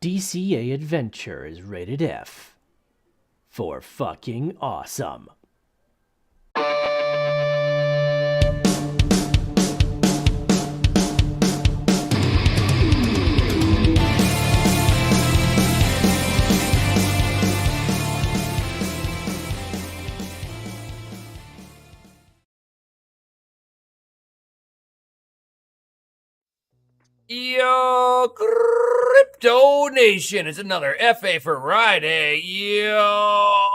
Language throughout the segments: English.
DCA adventure is rated F for fucking awesome. Yo, Crypto Nation, it's another FA for Friday. Yo,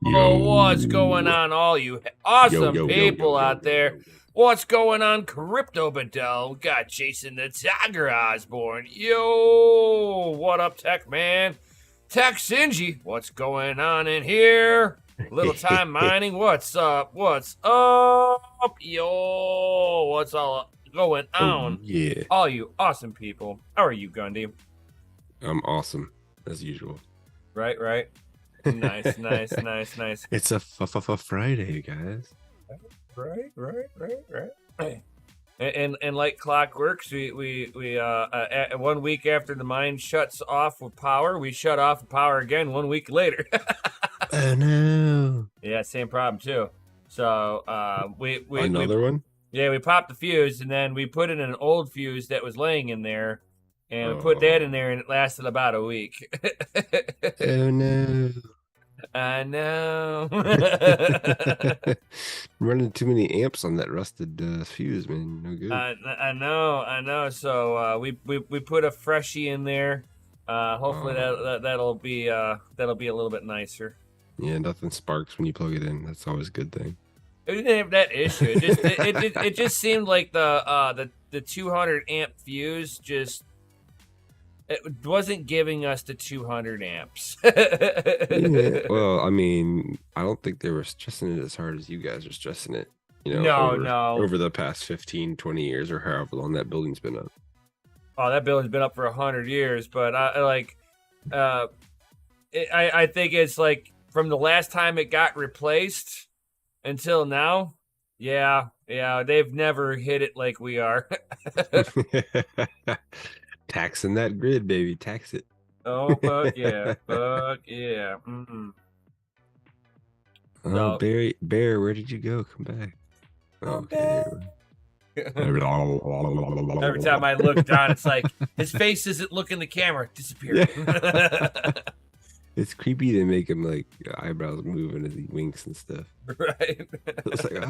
what's going on, all you awesome people out there? What's going on, Crypto Bedell? We got Jason the Tiger Osborne. Yo, what up, Tech Man? Tech Sinji, what's going on in here? Little time mining, what's up? What's up? Yo, what's all up? Going on, yeah, all you awesome people. How are you, Gundy? I'm awesome as usual. Right. Nice. It's a Friday, guys. Right. And like clockworks, we 1 week after the mine shuts off with power, we shut off the power again 1 week later. Oh no! Yeah, same problem too. So we another one. Yeah, we popped the fuse, and then we put in an old fuse that was laying in there, and we put that in there, and it lasted about a week. Oh, no. I know. Running too many amps on that rusted fuse, man. No good. I know. So we put a freshie in there. Hopefully that'll be a little bit nicer. Yeah, nothing sparks when you plug it in. That's always a good thing. It didn't have that issue. It just seemed like the 200 amp fuse it wasn't giving us the 200 amps. Yeah, well, I mean, I don't think they were stressing it as hard as you guys are stressing it. Over the past 15, 20 years or however long that building's been up. Oh, that building's been up for 100 years, but I think it's like from the last time it got replaced until now, yeah, they've never hit it like we are. Taxing that grid, baby. Tax it. Oh, fuck yeah. Mm-hmm. Oh, so, Bear, where did you go? Come back. Okay. Every time I look down, it's like his face isn't looking the camera. Disappeared. It's creepy to make him like eyebrows moving as he winks and stuff. Right. It's like,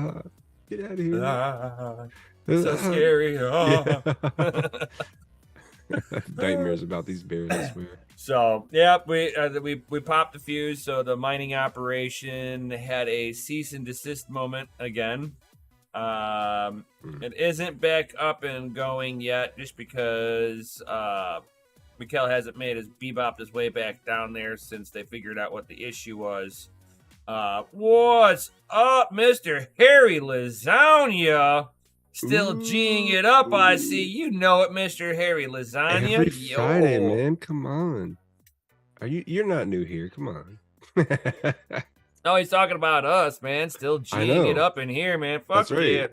get out of here. So scary. Yeah. Nightmares about these bears, I swear. So, yeah, we popped the fuse. So the mining operation had a cease and desist moment again. It isn't back up and going yet, just because Mikkel hasn't made his bebopped his way back down there since they figured out what the issue was. What's up, Mr. Harry Lasagna? Still G'ing it up, I see. You know it, Mr. Harry Lasagna. Every Friday, man. Come on. You're not new here. Come on. No, he's talking about us, man. Still G'ing it up in here, man. Fuck right. Yeah.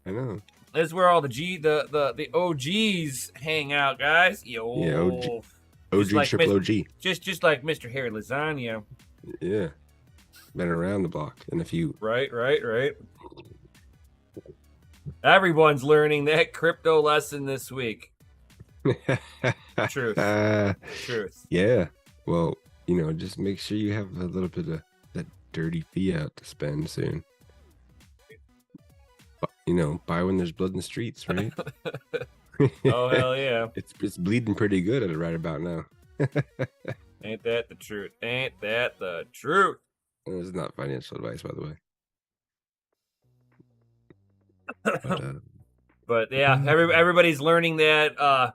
I know. This is where all the OGs hang out, guys. Yo. Yeah, OG like triple OG. Just like Mr. Harry Lasagna. Yeah. Been around the block in a few. Right. Everyone's learning that crypto lesson this week. Truth. Truth. Yeah. Well, just make sure you have a little bit of that dirty fiat to spend soon. Buy when there's blood in the streets, right? Oh, hell yeah. It's bleeding pretty good at it right about now. Ain't that the truth? Ain't that the truth? It's not financial advice, by the way. But yeah, everybody's learning that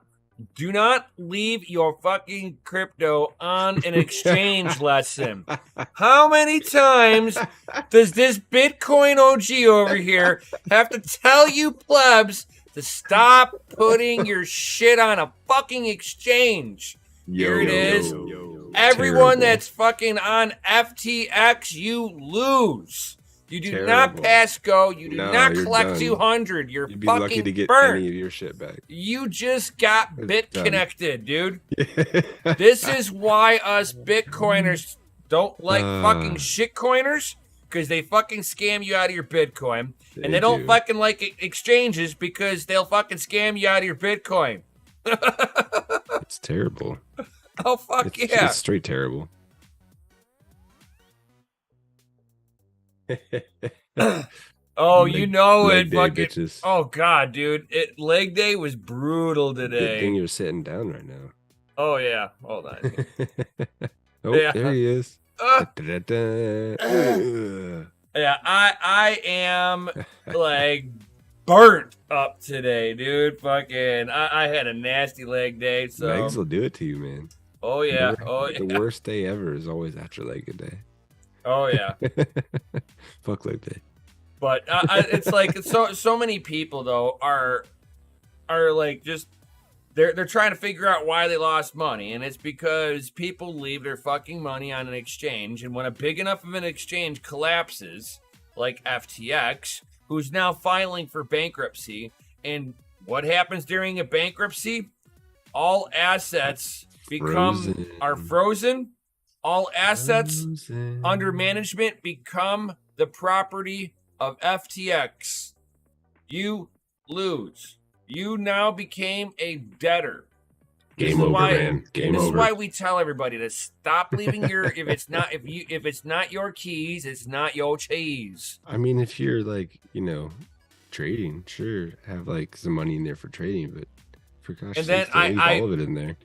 do not leave your fucking crypto on an exchange lesson. How many times does this Bitcoin OG over here have to tell you plebs to stop putting your shit on a fucking exchange? Here it is. Everyone that's fucking on FTX, you lose. You do not pass go. You do not collect done. 200. You're You'd be fucking lucky to get burnt. any of your shit back. You just got bit connected, dude. This is why us Bitcoiners don't like fucking shitcoiners, because they fucking scam you out of your Bitcoin. And they don't fucking like exchanges because they'll fucking scam you out of your Bitcoin. It's terrible. Oh, fuck yeah. It's straight terrible. Oh, you know it, day, fucking. Bitches. Oh God, dude, leg day was brutal today. Good thing you're sitting down right now. Oh yeah, hold on. Oh, yeah. There he is. Yeah, I am like burnt up today, dude. Fucking, I had a nasty leg day. So legs will do it to you, man. Oh yeah. The worst day ever is always after leg day. Oh yeah. Fuck leg day. But it's like so many people though are like just they're trying to figure out why they lost money, and it's because people leave their fucking money on an exchange, and when a big enough of an exchange collapses, like FTX, who's now filing for bankruptcy, and what happens during a bankruptcy? All assets are frozen. All assets under management become the property of FTX. You lose. You now became a debtor. Game over, man. Game over. This is why we tell everybody to stop leaving your if it's not your keys, it's not your cheese. I mean, if you're like, trading, sure, have like some money in there for trading, but for gosh sakes, leave all of it in there.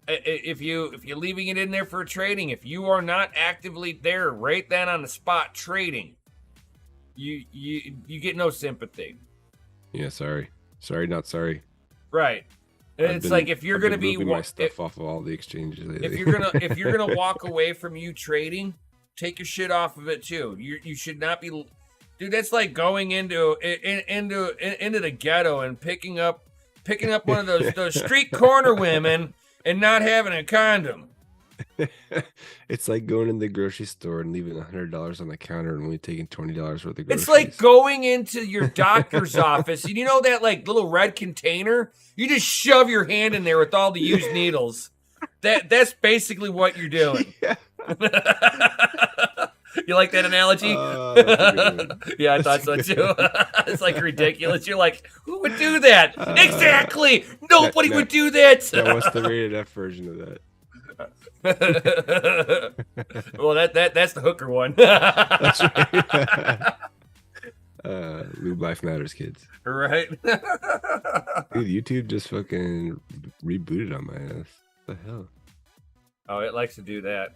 If you're leaving it in there for trading, if you are not actively there right then on the spot trading, you get no sympathy. Yeah, sorry, not sorry. Right. It's like if you're gonna be my stuff off of all the exchanges lately. if you're gonna walk away from you trading, take your shit off of it too. You should not be, dude. That's like going into the ghetto and picking up one of those street corner women and not having a condom. It's like going in the grocery store and leaving $100 on the counter and only taking $20 worth of groceries. It's like going into your doctor's office. You know that like little red container? You just shove your hand in there with all the used needles. That's basically what you're doing. Yeah. You like that analogy? Yeah, I thought so too. It's like ridiculous. You're like, who would do that? Exactly. Nobody would do that. What's the rated F version of that? Well, that's the hooker one. That's right. Lube Life Matters, kids. Right. Dude, YouTube just fucking rebooted on my ass. What the hell? Oh, it likes to do that.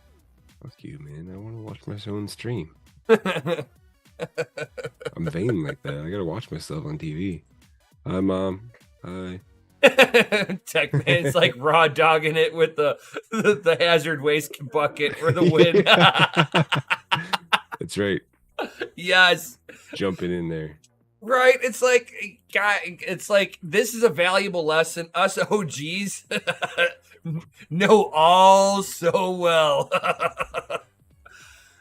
Fuck you, man. I want to watch my own stream. I'm vain like that. I gotta watch myself on TV. Hi, Mom. Hi. Tech Man's like raw dogging it with the hazard waste bucket for the win. That's right. Yes. Jumping in there. Right. It's like, God, it's like this is a valuable lesson. Us OGs know all so well.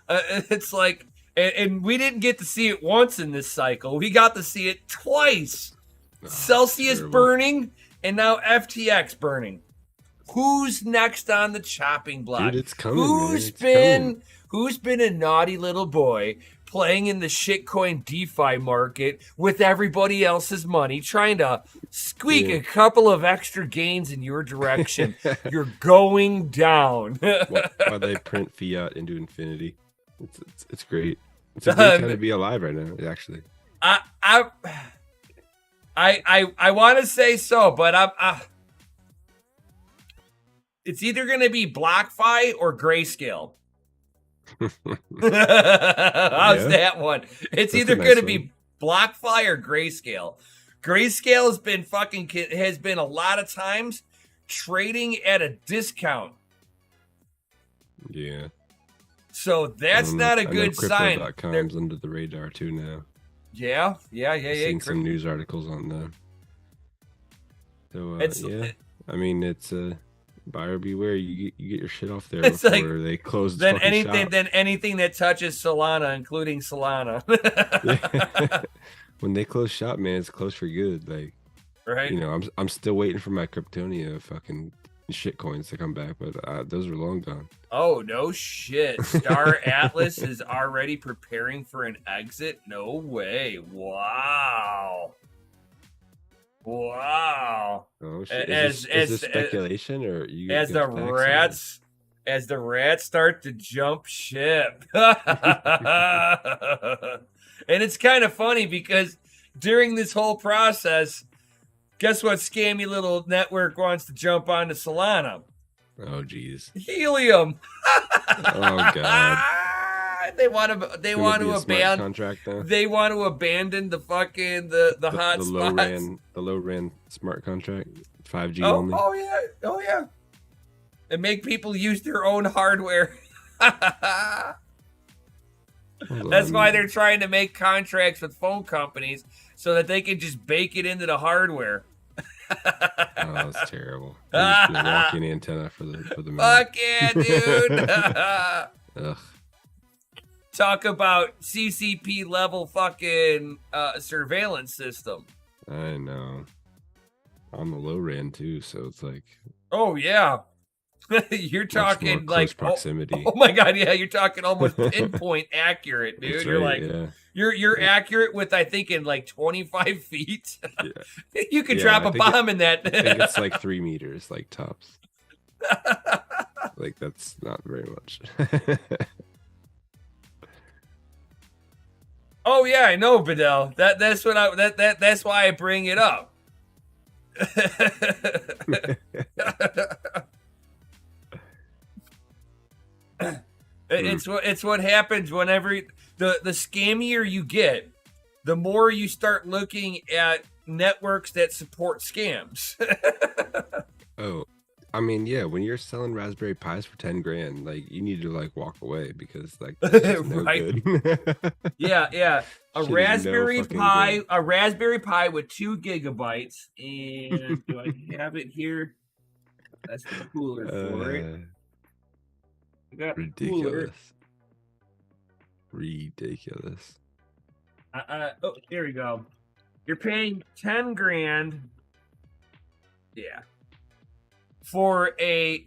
It's like, and we didn't get to see it once in this cycle. We got to see it twice. Celsius burning, and now FTX burning. Who's next on the chopping block? Dude, it's coming. Who's been a naughty little boy playing in the shitcoin DeFi market with everybody else's money, trying to squeak a couple of extra gains in your direction? You're going down. Why they print fiat into infinity? It's great. It's a great time to be alive right now. Actually, I want to say so, but it's either going to be BlockFi or Grayscale. How's that one? It's either going to be BlockFi or Grayscale. Grayscale has been a lot of times trading at a discount. Yeah. So that's not a good sign. Crypto.com's under the radar too now. Yeah. I've seen some news articles on them. So I mean, it's Buyer beware. You get your shit off there It's before like, they close the then fucking anything shop. then anything that touches Solana, including Solana. When they close shop, man, it's closed for good. Like, Right? you know, I'm still waiting for my Kryptonia fucking shit coins to come back, but those are long gone. Oh, no shit. Star Atlas is already preparing for an exit? No way. Wow. Wow. Oh shit! Is this speculation, or you as the rats start to jump ship? And it's kind of funny because during this whole process, guess what scammy little network wants to jump onto Solana? Oh geez. Helium. Oh god. They want to abandon contract now. They want to abandon the fucking the hot spots. The low ran smart contract, 5G only. only. Oh yeah. And make people use their own hardware. That's why they're trying to make contracts with phone companies so that they can just bake it into the hardware. Oh, that's terrible. The walking antenna for the Fuck yeah, dude. Ugh. Talk about CCP level fucking surveillance system. I know. On the low ran too, so it's like. Oh yeah. You're talking like proximity. Oh my god, yeah, you're talking almost pinpoint accurate, dude. That's You're right, like, yeah. you're accurate with I think in like 25 feet. Yeah. You could drop a bomb in that. I think it's like 3 meters, like tops. Like that's not very much. Oh yeah, I know, Bedell. That's why I bring it up. It's what happens whenever the scammier you get, the more you start looking at networks that support scams. Oh, I mean, yeah, when you're selling Raspberry Pis for 10 grand, like you need to like walk away because like that's just no right. good. Yeah. A Shit Raspberry is no Pi, good. a Raspberry Pi with 2 gigabytes, and do I have it here? That's the cooler for it. I got Ridiculous. Ridiculous. Oh, here we go. You're paying 10 grand. Yeah. For a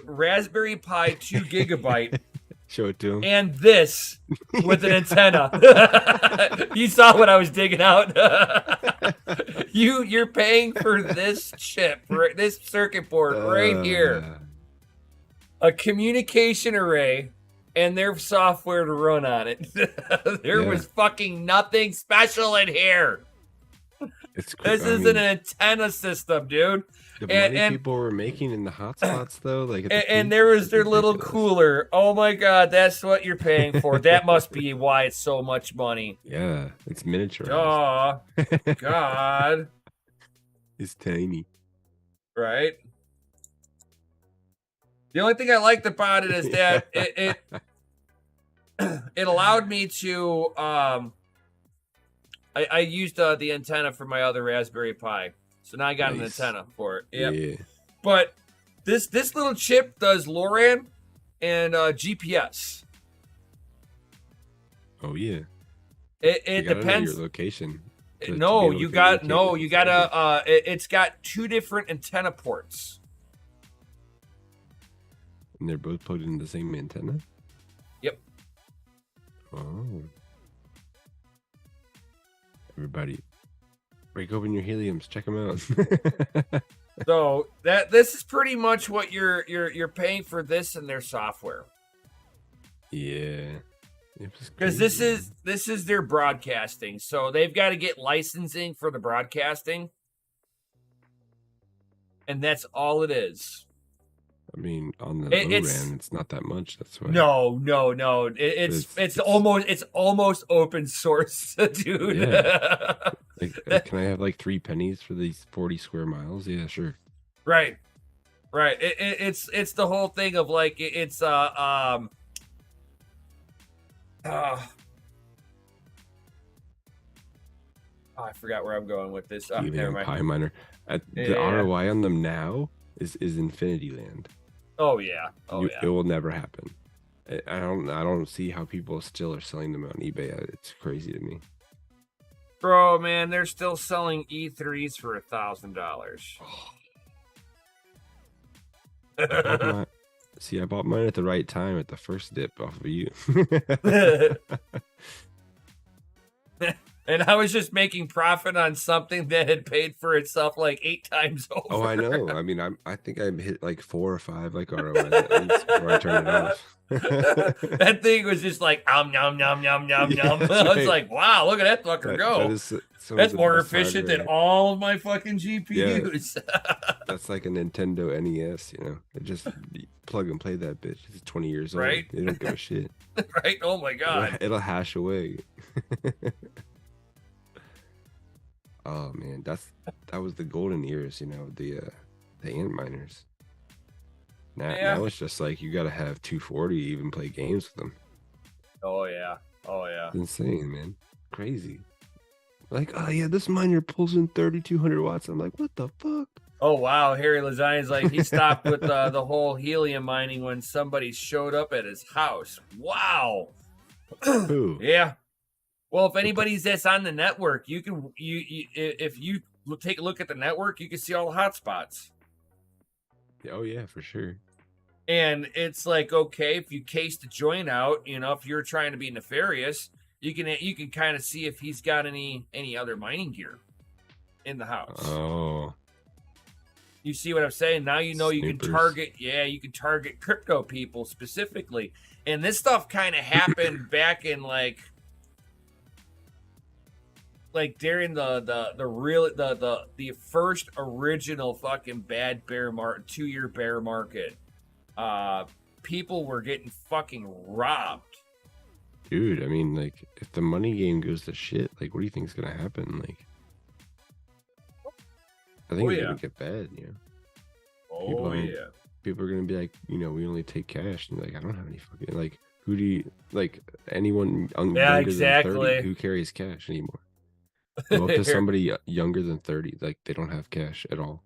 Raspberry Pi 2 gigabyte. Show it to him. And this with an antenna. You saw what I was digging out. You're paying for this chip, this circuit board right here. A communication array and their software to run on it. There was fucking nothing special in here. This is an antenna system, dude. The money people were making in the hotspots, though, like, and there was their little cooler. Oh my god, that's what you're paying for. That must be why it's so much money. Yeah, it's miniaturized. Oh, God. It's tiny. Right? The only thing I liked about it is that it allowed me to I used the antenna for my other Raspberry Pi. So now I got an antenna for it. Yep. Yeah. But this little chip does LoRaN and GPS. Oh yeah. It depends your location. No, you gotta it's got 2 different antenna ports. And they're both put in the same antenna? Yep. Oh. Everybody, break open your heliums. Check them out. So this is pretty much what you're paying for this and their software. Yeah. Because this is their broadcasting, so they've got to get licensing for the broadcasting, and that's all it is. I mean, on the low-ran, it's not that much. That's why. No. It's almost open source, dude. Yeah. Can I have like 3 pennies for these 40 square miles? Yeah, sure. Right. It's the whole thing of like it's I forgot where I'm going with this. Pi miner. The ROI on them now is Infinity Land. Oh yeah. It will never happen. I don't see how people still are selling them on eBay. It's crazy to me. Bro, man, they're still selling E3s for $1,000. See, I bought mine at the right time at the first dip off of you. And I was just making profit on something that had paid for itself like 8 times over. Oh, I know. I mean, I think I hit like 4 or 5 like ROI at least before I turned it off. That thing was just like nom nom nom nom nom. I was right. like, wow, look at that fucker go. That's more efficient than all of my fucking GPUs. Yeah. That's like a Nintendo NES, you know. It just plug and play that bitch. It's 20 years old. Right? They don't give a shit. Right? Oh my god. It'll hash away. Oh man, that was the golden years, you know, the ant miners. Now it's just like you gotta have 240 to even play games with them. Oh yeah. It's insane, man. Crazy. Like, oh yeah, this miner pulls in 3,200 watts. I'm like, what the fuck? Oh wow, Harry Lazani's like he stopped with the whole helium mining when somebody showed up at his house. Wow. Who? Yeah. Well, if anybody's that's on the network, you can if you take a look at the network, you can see all the hotspots. Oh yeah, for sure. And it's like, okay, if you case the joint out, you know, if you're trying to be nefarious, you can kind of see if he's got any other mining gear in the house. Oh. You see what I'm saying? Now you know Snoopers. You can target crypto people specifically. And this stuff kind of happened back in like during the first original fucking bad bear market, 2-year bear market. People were getting fucking robbed. Dude, I mean, like, if the money game goes to shit, like, what do you think is gonna happen? Like, I think it's gonna get bad, you know. People are gonna be like, you know, we only take cash, and like, I don't have any fucking like. Who do you like? Anyone younger exactly. than 30 who carries cash anymore? Go up to somebody younger than 30, like they don't have cash at all.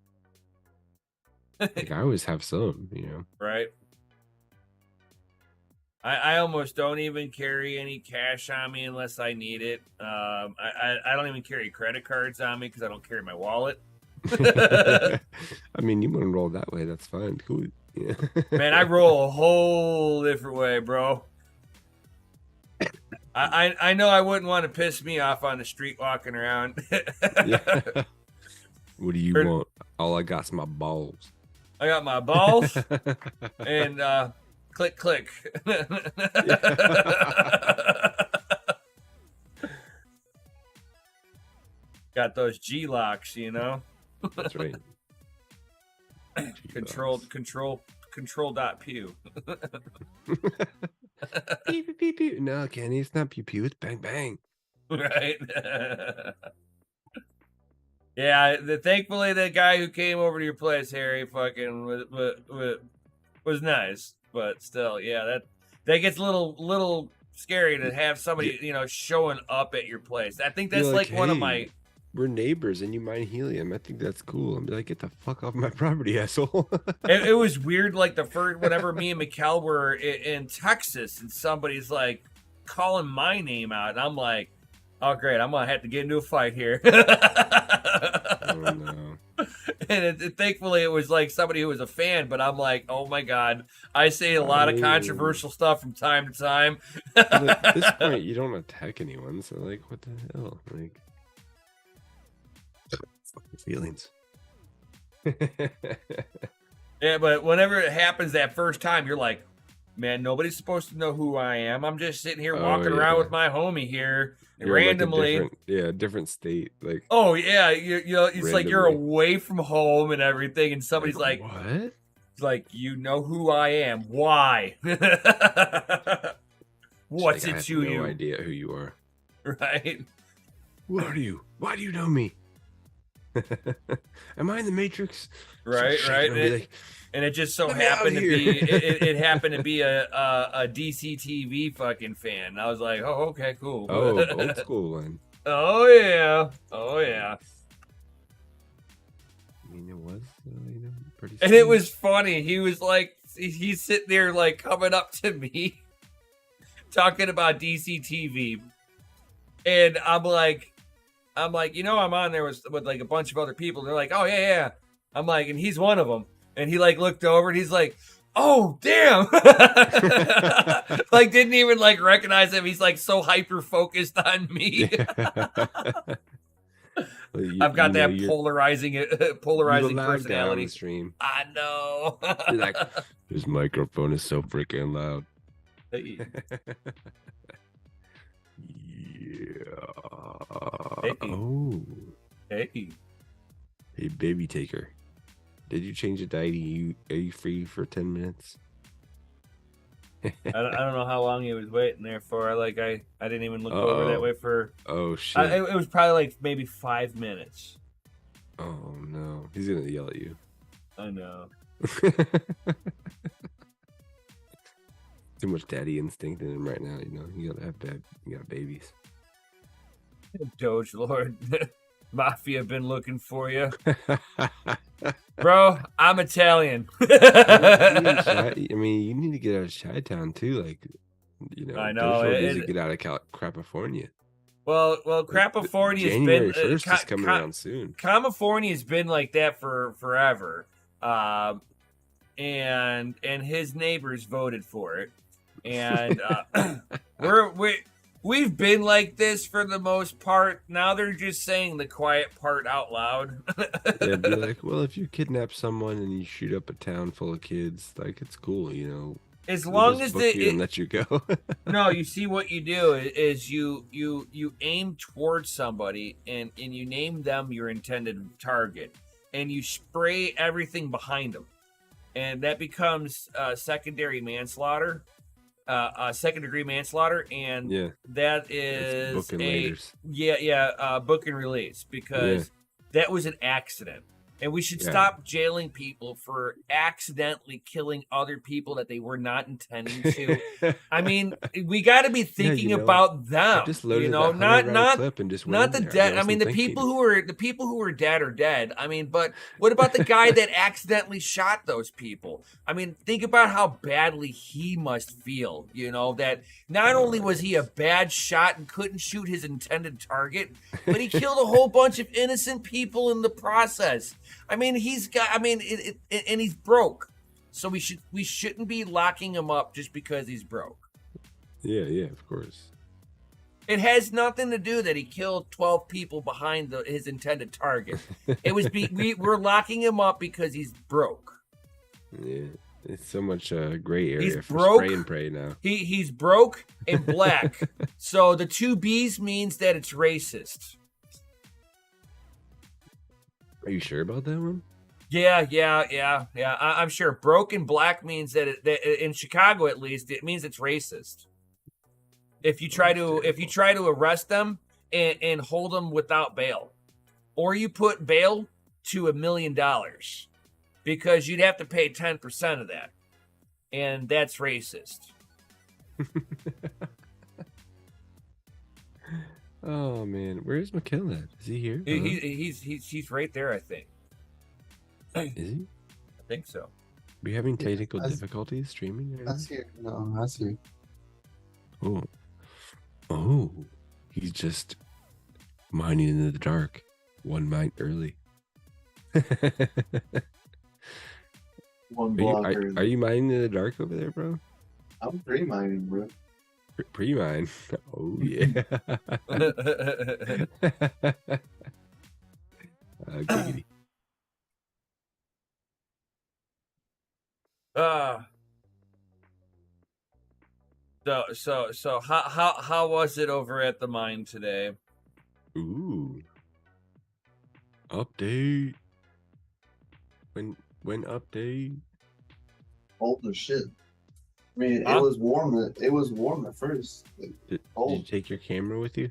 Like I always have some, you know. Right. I almost don't even carry any cash on me unless I need it. I don't even carry credit cards on me because I don't carry my wallet. I mean, you want to roll that way, that's fine. Cool. Yeah. Man, I roll a whole different way, bro. I know I wouldn't want to piss me off on the street walking around. Yeah. What do you want? All I got's my balls. I got my balls and click click. Got those G locks, you know. That's right. Control.pew. Pew, pew, pew. No, Kenny, it's not pew pew. It's bang bang. Right. Yeah. Thankfully, the guy who came over to your place, Harry, fucking was nice, but still, yeah, that gets a little scary to have somebody, you know, showing up at your place. I think that's like one of my. We're neighbors and you mine helium. I think that's cool. I'm like, get the fuck off my property, asshole. It was weird, like the first, whenever me and Mikkel were in Texas and somebody's like calling my name out, and I'm like, oh great, I'm gonna have to get into a fight here. Oh no. And thankfully it was like somebody who was a fan, but I'm like, oh my god, I say a lot of controversial stuff from time to time. At this point, you don't attack anyone, so like, what the hell? Like, fucking feelings. Yeah, but whenever it happens that first time, you're like, man, nobody's supposed to know who I am. I'm just sitting here walking around with my homie here, and randomly, like different state. Like, oh yeah, you know, it's randomly. Like you're away from home and everything, and somebody's like, what? It's like, you know who I am? Why? What's like, it to you? No idea who you are. Right? What are you? Why do you know me? Am I in the Matrix? Right, right. And it just so happened to be it happened to be a DCTV fucking fan. I was like, oh, okay, cool. Oh, old school one. Oh yeah. I mean, it was, pretty. And it was funny. He was like, he's sitting there like coming up to me, talking about DCTV, and I'm like, I'm on there with like a bunch of other people. They're like, oh yeah. I'm like, and he's one of them. And he like looked over and he's like, oh damn, like didn't even like recognize him. He's like so hyper focused on me. Well, I've got that polarizing personality. Stream. I know. You're like, his microphone is so freaking loud. Hey. Yeah. Hey. Oh. Hey. Hey, baby taker. Did you change it to AD free for 10 minutes? I don't know how long he was waiting there for. I didn't even look over that way for. Oh shit! It was probably like maybe 5 minutes. Oh no, he's gonna yell at you. I know. Too much daddy instinct in him right now. You gotta have you got babies. DogeLord, Mafia been looking for you. Bro, I'm Italian. I mean, you need to get out of Chi-Town too. Like, I know. To get out of Crapafornia. Well, Crapafornia has January been 1st is coming around soon. California has been like that for forever, and his neighbors voted for it, and we've been like this for the most part. Now they're just saying the quiet part out loud. Yeah, be like, well, if you kidnap someone and you shoot up a town full of kids, like it's cool, As long as they let you go. No, you see what you do is you aim towards somebody and you name them your intended target, and you spray everything behind them, and that becomes secondary manslaughter. Second-degree manslaughter, and that is book and release, because that was an accident, and we should stop jailing people for accidentally killing other people that they were not intending to. I mean, we got to be thinking about them. Not the dead. I mean, the people who are dead are dead. I mean, but what about the guy that accidentally shot those people? I mean, think about how badly he must feel. That not only was he a bad shot and couldn't shoot his intended target, but he killed a whole bunch of innocent people in the process. I mean, and he's broke, so we shouldn't be locking him up just because he's broke. Yeah, of course. It has nothing to do that he killed 12 people behind his intended target. It was we're locking him up because he's broke. Yeah, it's so much gray area he's for broke, spray and pray now. He's broke and black, so the two B's means that it's racist. Are you sure about that one? Yeah. I'm sure. Broke and black means that in Chicago, at least, it means it's racist. If you try to arrest them and hold them without bail, or you put bail to $1 million, because you'd have to pay 10% of that, and that's racist. Oh man, where's McKellen? Is he here? He's right there, I think. Is he? I think so. Are we having technical difficulties streaming? Right that's here. No, that's here. Oh, he's just mining in the dark. One mine early. One block early. Are you mining in the dark over there, bro? I'm pre-mining, bro. Pre-mine. Oh yeah. Giggity. So how was it over at the mine today? Ooh. Update. When update? Old as shit. I mean, it was warm. It was warm at first. Did you take your camera with you?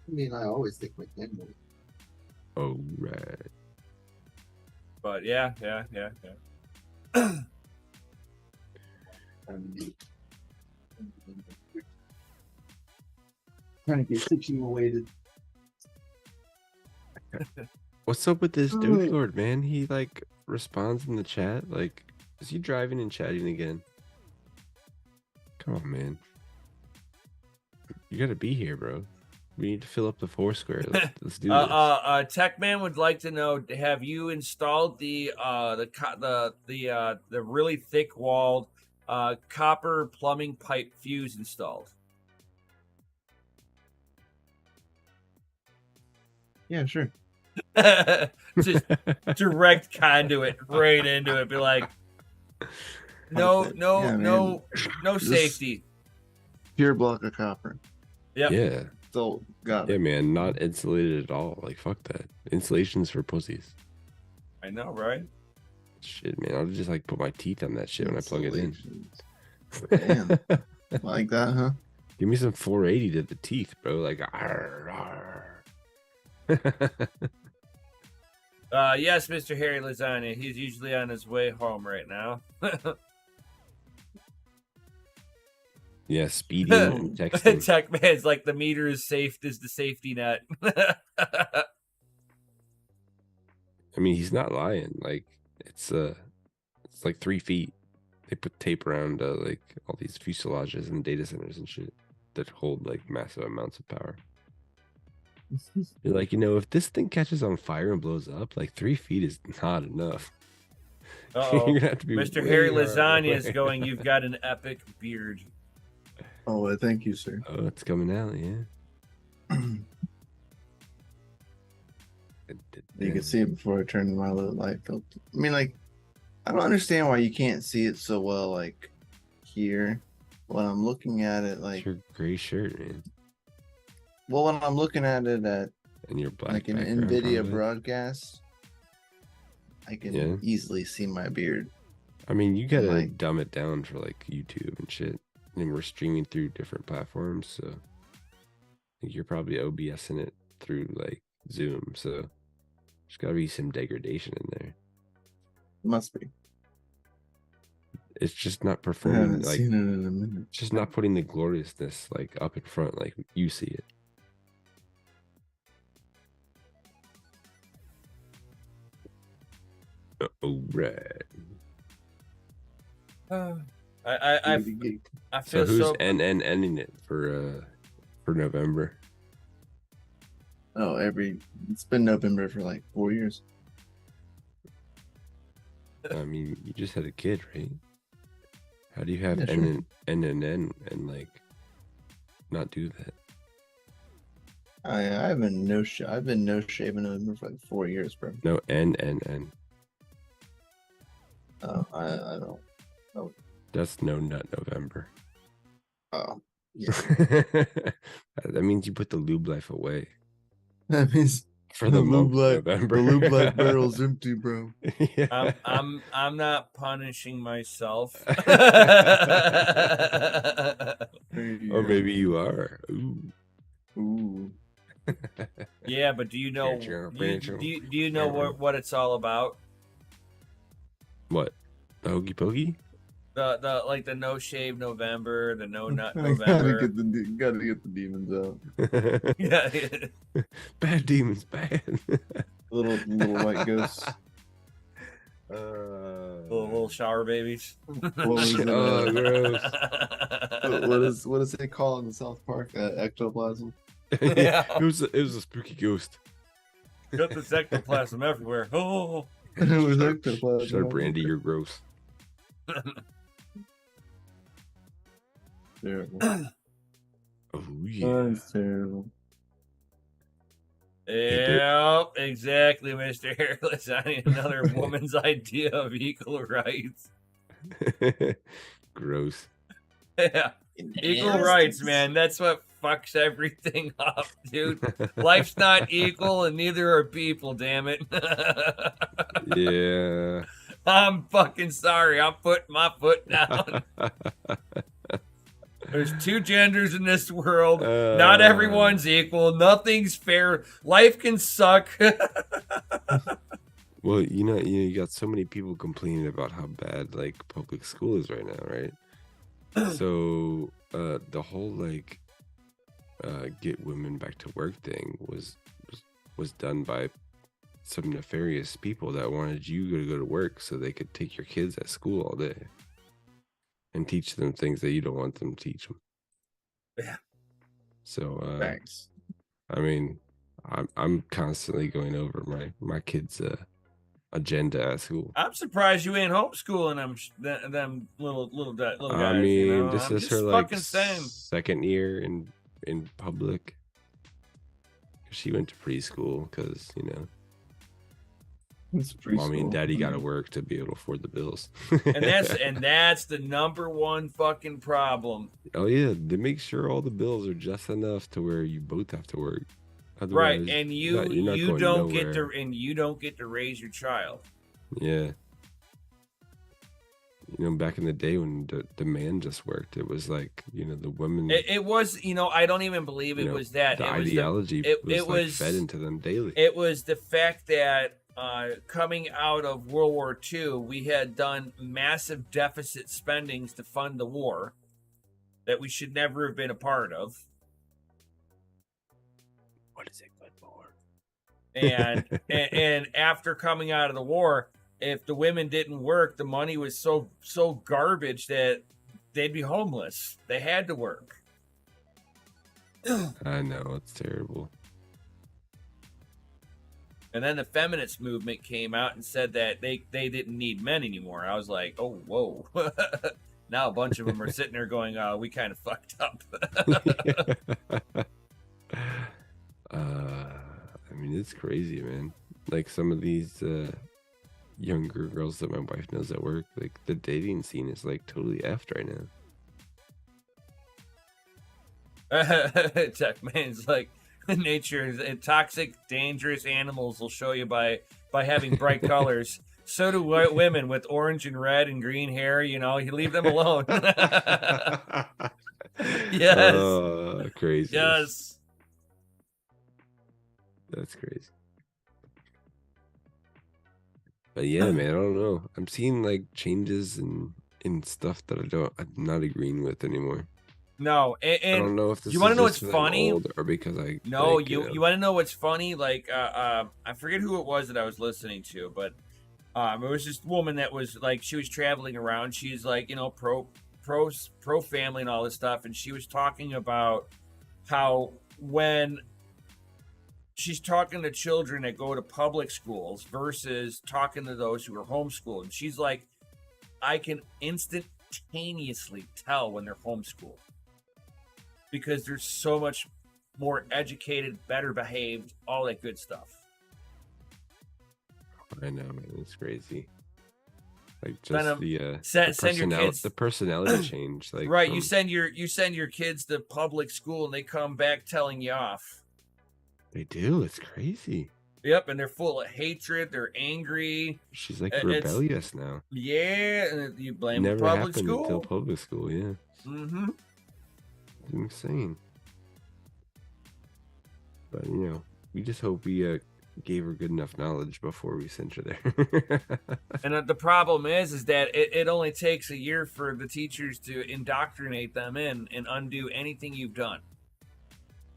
I mean, I always take my camera. Oh, right. But yeah. Trying to get situated. What's up with this DogeLord, man? He like responds in the chat. Like, is he driving and chatting again? Come on, man. You gotta be here, bro. We need to fill up the Foursquare. Let's do this. Techman would like to know: have you installed the really thick walled copper plumbing pipe fuse installed? Yeah, sure. Just direct conduit right into it. Be like, no safety. Pure block of copper. Yep. Yeah. So got Yeah, it. man. Not insulated at all. Like, fuck that. Insulation's for pussies. I know, right? Shit, man. I'll just like put my teeth on that shit when I plug it in. Damn. Like that, huh? Give me some 480 to the teeth, bro. Like, arr, arr. Yes, Mr. Harry Lasagna. He's usually on his way home right now. Yeah, speeding and texting. Techman's like, the meter is safe is the safety net. I mean, he's not lying. Like, it's like 3 feet. They put tape around like all these fuselages and data centers and shit that hold like massive amounts of power. You're like, if this thing catches on fire and blows up, like 3 feet is not enough. Uh-oh. You're gonna have to be Mr. way Harry far Lasagna is away. going, you've got an epic beard. Oh, well, thank you, sir. Oh, it's coming out, yeah. You can see it before I turn my little light filter. I mean, like, I don't understand why you can't see it so well, like, here. When I'm looking at it, like... It's your gray shirt, man. Well, when I'm looking at it at, And your black like, an background, NVIDIA probably. broadcast, I can easily see my beard. I mean, you gotta like- dumb it down for, like, YouTube and shit. And we're streaming through different platforms, so... I think you're probably OBSing it through, like, Zoom, so... There's gotta be some degradation in there. Must be. It's just not I performing, haven't like... seen it in a minute. It's just not putting the gloriousness, like, up in front, like you see it. Oh, right. I So feel who's so... ending it for November? Oh, it's been November for like 4 years. I mean, you just had a kid, right? How do you have Yeah, N sure. and N and like not do that? I've been I've been no shaving November for like 4 years, bro. No, N. Oh, I don't. That's no nut November. Oh, yeah. That means you put the lube life away That means for the month of lube November. the lube light barrel's empty, bro. Yeah. I'm not punishing myself. Or maybe you are. Ooh. Ooh. Yeah, but do you know do you know what it's all about? What? The hokey pokey? The like the no shave November, the no nut Gotta November. get the demons out. Yeah. Bad demons, bad. Little white ghosts. Little shower babies. What was it? Oh, gross. What does it call in the South Park? Ectoplasm. Yeah. It was a spooky ghost. Got this ectoplasm everywhere. Oh. It was ectoplasm. Shut up, Brandy. You're gross. Terrible. Oh yeah. That's terrible. Yep, exactly, Mr. Hairless. I need another woman's idea of equal rights. Gross. Yeah. Equal rights, man. That's what fucks everything up, dude. Life's not equal and neither are people, damn it. Yeah. I'm fucking sorry. I'm putting my foot down. There's two genders in this world. Not everyone's equal. Nothing's fair. Life can suck. Well, you got so many people complaining about how bad like public school is right now, right? So the whole like get women back to work thing was done by some nefarious people that wanted you to go to work so they could take your kids at school all day and teach them things that you don't want them to teach them. Yeah. So, Thanks. I mean, I'm constantly going over my kids' agenda at school. I'm surprised you ain't homeschooling them little guys. I mean, you know? this I'm is just her like fucking saying. second year in public. She went to preschool because It's pretty mommy and cool. daddy got to work to be able to afford the bills. And that's the number one fucking problem. Oh yeah, they make sure all the bills are just enough to where you both have to work. Right, Otherwise, and you're not you going don't get nowhere. you don't get to raise your child. Yeah. Back in the day when the man just worked, it was like, the women. It was, I don't even believe it was that. The it ideology was was fed into them daily. It was the fact that coming out of World War II, we had done massive deficit spendings to fund the war that we should never have been a part of. What is it good for? And after coming out of the war, if the women didn't work, the money was so garbage that they'd be homeless. They had to work. I know, it's terrible. And then the feminist movement came out and said that they didn't need men anymore. I was like, oh, whoa. Now a bunch of them are sitting there going, we kind of fucked up. I mean, it's crazy, man. Like some of these younger girls that my wife knows at work, like the dating scene is like totally effed right now. Tech man's like, nature is toxic, dangerous animals will show you by having bright colors. So do women with orange and red and green hair. You leave them alone. Yes. Oh, crazy. Yes. That's crazy. But yeah, man, I don't know. I'm seeing like changes in stuff that I'm not agreeing with anymore. No, and I don't know if this you want to know what's just 'cause I'm funny? old or because I No, like, you want to know what's funny? Like, I forget who it was that I was listening to, but it was this woman that was like, she was traveling around. She's like, pro family and all this stuff, and she was talking about how when she's talking to children that go to public schools versus talking to those who are homeschooled, and she's like, I can instantaneously tell when they're homeschooled because they're so much more educated, better behaved, all that good stuff. I know, man, it's crazy. Like just Kind of the send your kids the personality change. Like right, you send your kids to public school and they come back telling you off. They do. It's crazy. Yep, and they're full of hatred. They're angry. She's like rebellious now. Yeah, and you blame Never public happened school. until public school. Yeah. Mm-hmm. It's insane. But we just hope we gave her good enough knowledge before we sent her there. And the problem is that it only takes a year for the teachers to indoctrinate them in and undo anything you've done.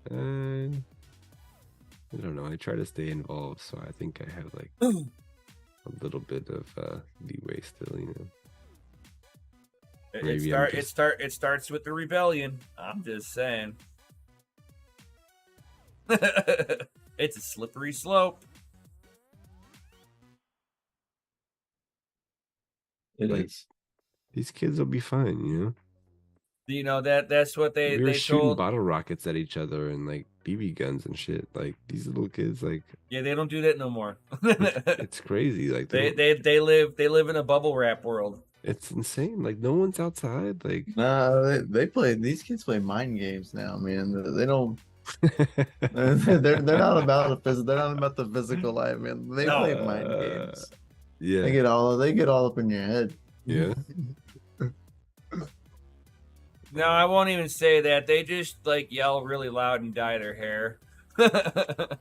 I don't know. I try to stay involved, so I think I have like a little bit of leeway still. It starts with the rebellion. I'm just saying. It's a slippery slope. It Like, is. these kids will be fine, That's what We they were shooting told. bottle rockets at each other and like BB guns and shit. Like these little kids, like Yeah, they don't do that no more. it's crazy. Like they live in a bubble wrap world. it's insane. Like no one's outside. Like Nah, they play. These kids play mind games now, man. They don't. They're not about the physical. They're not about the physical life, man. They play mind games. yeah, They get all up in your head. yeah. No, I won't even say that. They just like yell really loud and dye their hair. I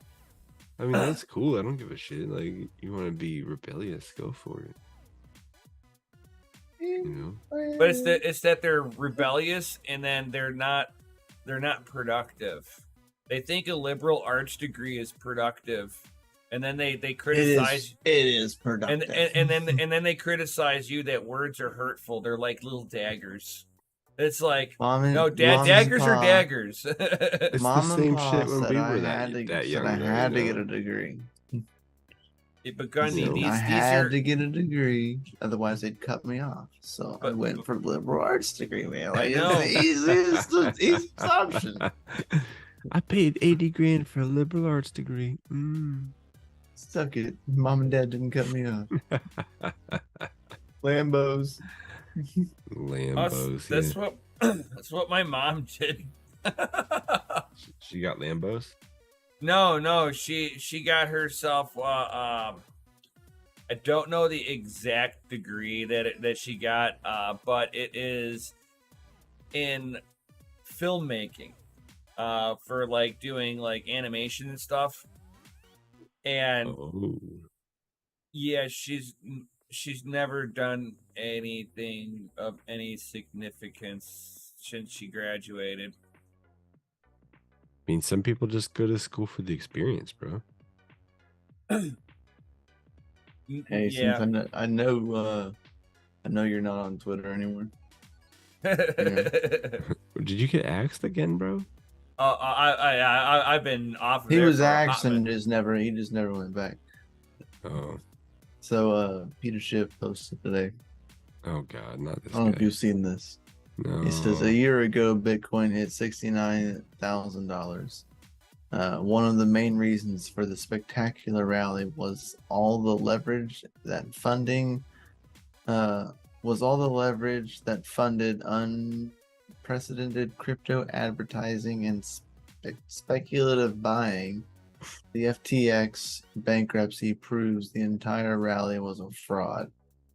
mean that's cool. I don't give a shit. Like you want to be rebellious, go for it. But it's that they're rebellious and then they're not productive. They think a liberal arts degree is productive, and then they It criticize. is productive. And then they criticize you that words are hurtful. They're like little daggers. It's like daggers are daggers. It's Mom the and same Pa shit when said we I were had that to younger. get a degree. But Gundy, I had to get a degree, otherwise they'd cut me off. So I went for liberal arts degree, man. Like it's the easiest option. I paid 80 grand for a liberal arts degree. Suck it. Mom and Dad didn't cut me off. Lambos. Lambos. That's what my mom did. She got Lambos? No, she got herself. I don't know the exact degree that she got, but it is in filmmaking, for like doing like animation and stuff. And yeah, she's never done anything of any significance since she graduated. I mean, some people just go to school for the experience, bro. Hey, yeah. since I know you're not on Twitter anymore. Did you get axed again, bro? I've been off of He there was for a hot axed and minute. he just never went back. Oh. So Peter Schiff posted today. Oh God, not this I don't know if guy. you've seen this. No. He says a year ago Bitcoin hit $69,000. One of the main reasons for the spectacular rally was all the leverage that funded unprecedented crypto advertising and speculative buying. The FTX bankruptcy proves the entire rally was a fraud,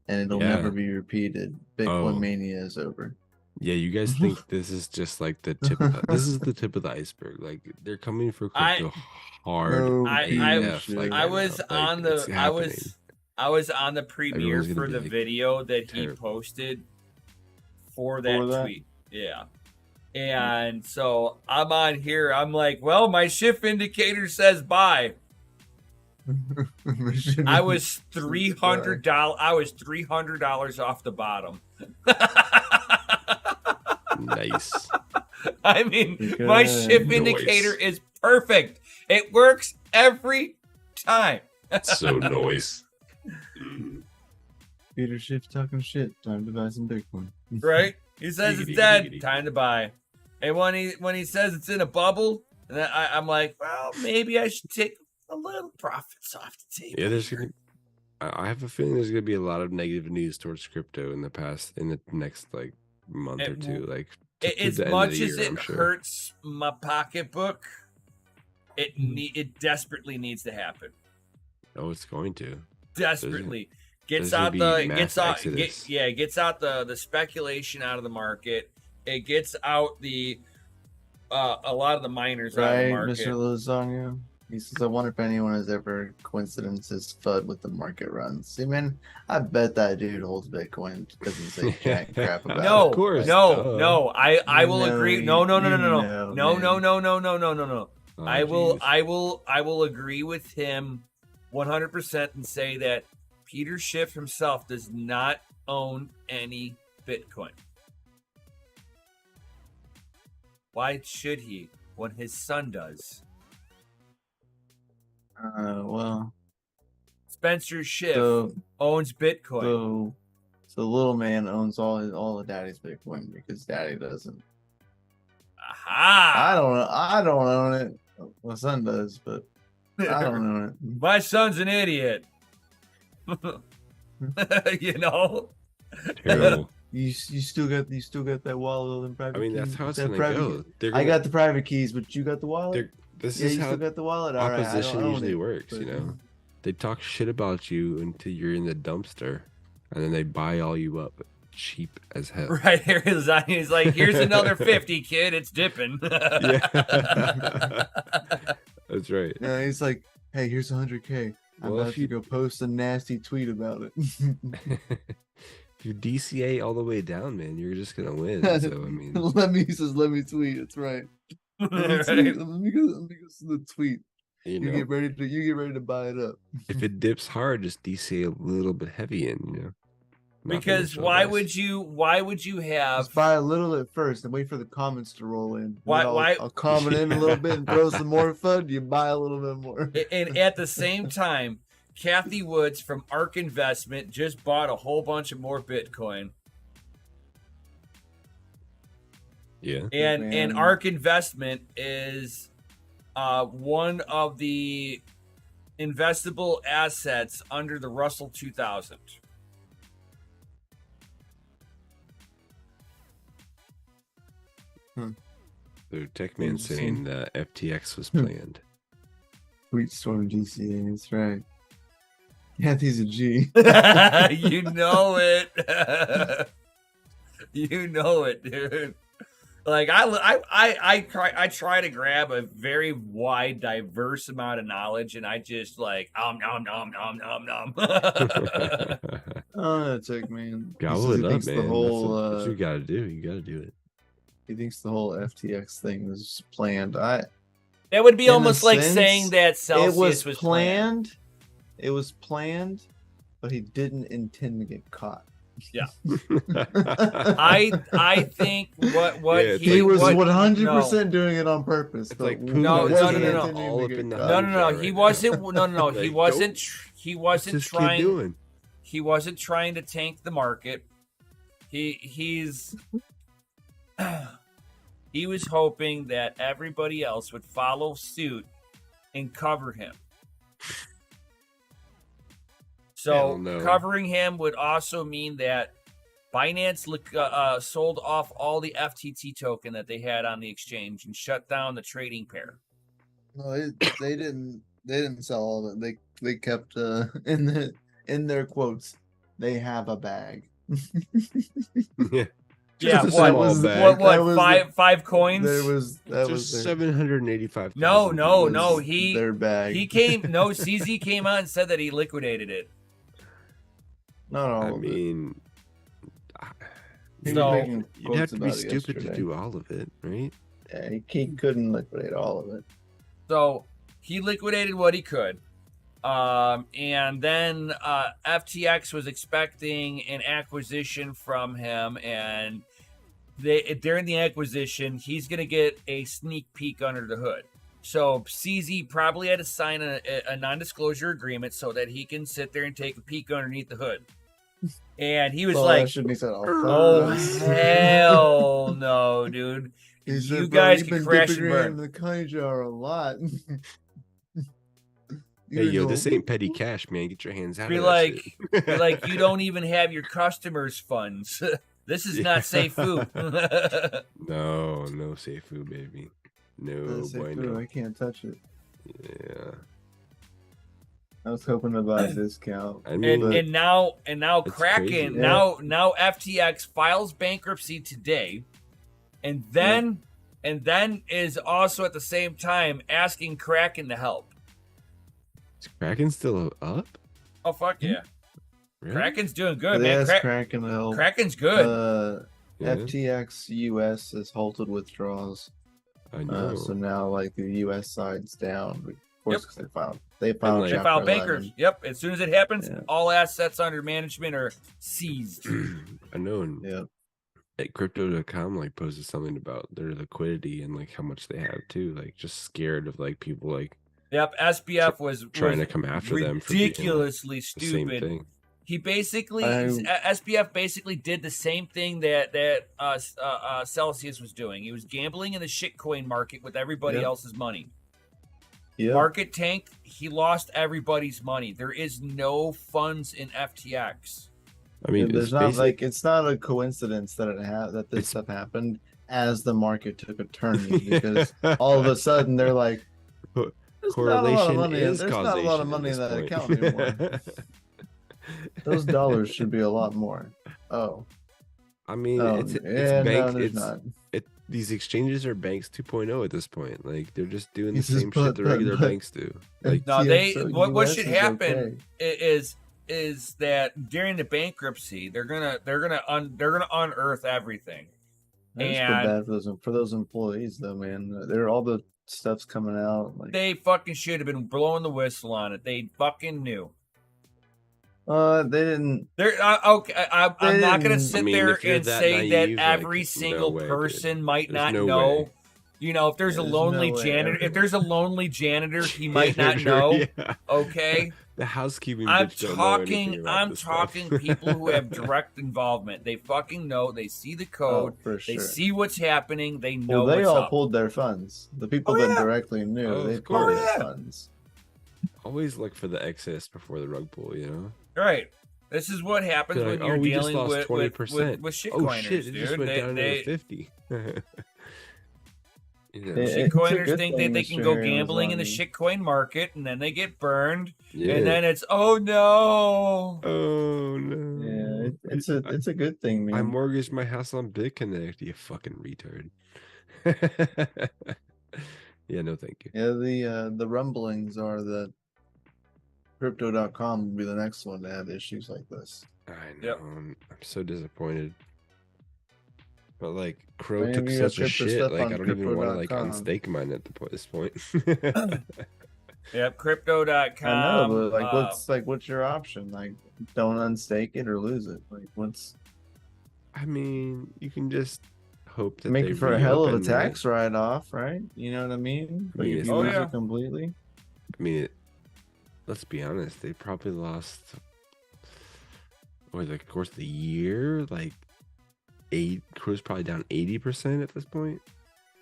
and it'll never be repeated. Bitcoin mania is over. Yeah, you guys think this is just like the tip? This is the tip of the iceberg. Like they're coming for crypto hard. I was on the premiere Everyone's gonna for be the like, video that terrible. he posted for that tweet. Yeah. And so I'm on here. I'm like, well, my shift indicator says buy. I was $300. I was $300 off the bottom. Nice. I mean, my shift indicator is perfect. It works every time. So nice. Peter Schiff talking shit. Time to buy some Bitcoin. Right? He says it's dead. Time to buy. And when he says it's in a bubble, and I'm like, well, maybe I should take a little profits off the table. Yeah, I have a feeling there's gonna be a lot of negative news towards crypto in the next like month or two. Like as much as it hurts my pocketbook, it desperately needs to happen. Oh, it's going to. Desperately. Gets out the speculation out of the market. It gets out a lot of the miners out of the market. Mr. Lasagna. He says, I wonder if anyone has ever coincidences FUD with the market runs. See, man, I bet that dude holds Bitcoin. Doesn't say jack crap about it. Of course. No. I will agree. No. No. Oh, I will agree with him 100% and say that Peter Schiff himself does not own any Bitcoin. Why should he when his son does? Well, Spencer Schiff owns Bitcoin. So little man owns all of daddy's Bitcoin because daddy doesn't. Aha! I don't own it. My son does, but I don't own it. My son's an idiot. You know. Terrible. You still got that wallet and private. I mean, that's keys? how it's That gonna private go. I got the private keys, but you got the wallet. This Yeah, is you how still got the wallet. All right, opposition usually works. but- You know, they talk shit about you until you're in the dumpster, and then they buy all you up cheap as hell. Right here is he's like, here's another 50, kid. It's dipping. Yeah. That's right. Yeah, he's like, hey, here's 100K. I'm Well, about to go post a nasty tweet about it. If you DCA all the way down, man, you're just gonna win. So I mean, let me tweet. It's right. Let me go see the tweet. You You know, get ready to buy it up. if it dips hard, just DCA a little bit heavy in. You know, Not Because financial why advice. would you have Just buy a little at first and wait for the comments to roll in. And Why- then why- I'll comment in a little bit and throw some more FUD. You buy a little bit more. and at the same time, Kathy Woods from ARK Investment just bought a whole bunch of more Bitcoin. Yeah. And Man. ARK Investment is one of the investable assets under the Russell 2000. So Techman saying Interesting. that FTX was planned. Tweet storm DCA. That's right. Kathy's a G. You know it. You know it, dude. Like I try to grab a very wide, diverse amount of knowledge, and I just like nom nom nom nom nom. Oh, that's it, man. He Gobble says it he up, thinks man. the whole That's what you gotta do. You gotta do it. he thinks the whole FTX thing was planned. That would be In a almost like sense, saying that Celsius it was planned. planned. It was planned, but he didn't intend to get caught. Yeah. I think what Yeah, it's He was what- 100% doing it on purpose. It's but like No, Putin no, is no, no, no. intending all to up get in the caught. No, no, no. right He now. wasn't. No, no, no. He Like, wasn't. He What's wasn't this kid trying. doing? He wasn't trying to tank the market. He's he was hoping that everybody else would follow suit and cover him. Hell So no. covering him would also mean that Binance sold off all the FTT token that they had on the exchange and shut down the trading pair. No, they didn't sell all of it. They kept in their quotes. They have a bag. Yeah. Yeah, Just a what? small was- bag. that was Five coins? That was Just their, 785. No. was He their bag. CZ came out and said that he liquidated it. Not all I of it. mean, He was So- making you'd have quotes to be about it stupid to yesterday. do all of it, right? Yeah, he couldn't liquidate all of it. So he liquidated what he could. And then FTX was expecting an acquisition from him, and during the acquisition, he's going to get a sneak peek under the hood. So CZ probably had to sign a non-disclosure agreement so that he can sit there and take a peek underneath the hood. And he was Well, like, that shouldn't be said all "Oh purpose. hell no, dude! He You said, "Bro, guys you've can been crash dipping and your burn." hand in the conny jar a lot." Hey, yo, this know. ain't petty cash, man. Get your hands out Be of like, that be like, you don't even have your customers' funds. This is not safe food." No safe food, baby. No, That's safe boy, food. no. I can't touch it. Yeah. I was hoping to buy a discount. I mean, and now It's Kraken crazy. now FTX files bankruptcy today, and then is also at the same time asking Kraken to help. is Kraken still up? Oh fuck yeah, Really? Kraken's doing good, They man. asked Kraken to help. Kraken's good. Yeah, FTX US has halted withdrawals. I know. So now, like, the US side's down. Of course, 'cause they filed like- They Chapter filed 11. bankruptcy. Yep. As soon as it happens, Yeah. all assets under management are seized. I know. And Yeah. at crypto.com like posted something about their liquidity and like how much they have too. Like just scared of like people like Yep. SBF was trying was to come after them for being, like, ridiculously the same stupid. thing. He basically I- SPF basically did the same thing that Celsius was doing. He was gambling in the shitcoin market with everybody Yep. else's money. Yeah. Market tanked. He lost everybody's money. There is no funds in FTX. I mean, There's it's not basic- it's not a coincidence that that this It's- stuff happened as the market took a turn, because all of a sudden they're like, Co- there's not a lot of correlation money. is There's causation not a lot of at money in this that point. account anymore. Those dollars should be a lot more. Oh, I mean, oh it's yeah, bank. no, there's it's not. these exchanges are banks 2.0 at this point. Like they're just doing the It's just same shit the regular but- banks do. Like No, they FTX what US should is happen okay. is that during the bankruptcy they're gonna unearth everything, I just feel bad for those employees though, man. They're all the stuff's coming out. Like, they fucking should have been blowing the whistle on it. They fucking knew. they didn't. I'm not gonna sit there if you're and that say naive, that every like, single no way, person dude. might There's not no know. way. You know, if there's a There's lonely no way janitor, if everyone- there's a lonely janitor, he might not know. Yeah. Okay. The housekeeping I'm bitch don't know anything talking. about I'm this talking stuff. people who have direct involvement. They fucking know. They see the code. Oh, for They sure. see what's happening. They know Well, they what's all up. pulled their funds. The people Oh, that yeah. directly knew, Oh, they of pulled course. their Yeah. funds. Always look for the excess before the rug pull, you know? Right. This is what happens They're when like, you're we just dealing lost with 20%. shitcoiners, Oh shit, it dude. just went down They to 50. You know? Yeah. It's a shitcoiners good think thing that they Mr. can go Harry was gambling in the on. shitcoin market, and then they get burned, Yeah. and then it's oh no. Oh no. Yeah, it's a good thing, man. I mortgaged my house on BitConnect, you fucking retard. Yeah, no thank you. Yeah, the rumblings are that Crypto.com will be the next one to have issues like this. I know. Yep. I'm so disappointed. But like Crow Maybe took you have such a crypto shit. stuff Like on I don't even want to like crypto.com. unstake mine at this point. Yep, crypto.com. I know, but what's your option? Like, don't unstake it or lose it. Like, what's I mean, you can just hope that make they it for a hell of a reopen, right? tax write-off, right? You know what I mean? Like, mean, if it's you not- lose Oh, yeah. it completely. I mean, let's be honest. They probably lost over the course of the year, like Crow's probably down 80% at this point.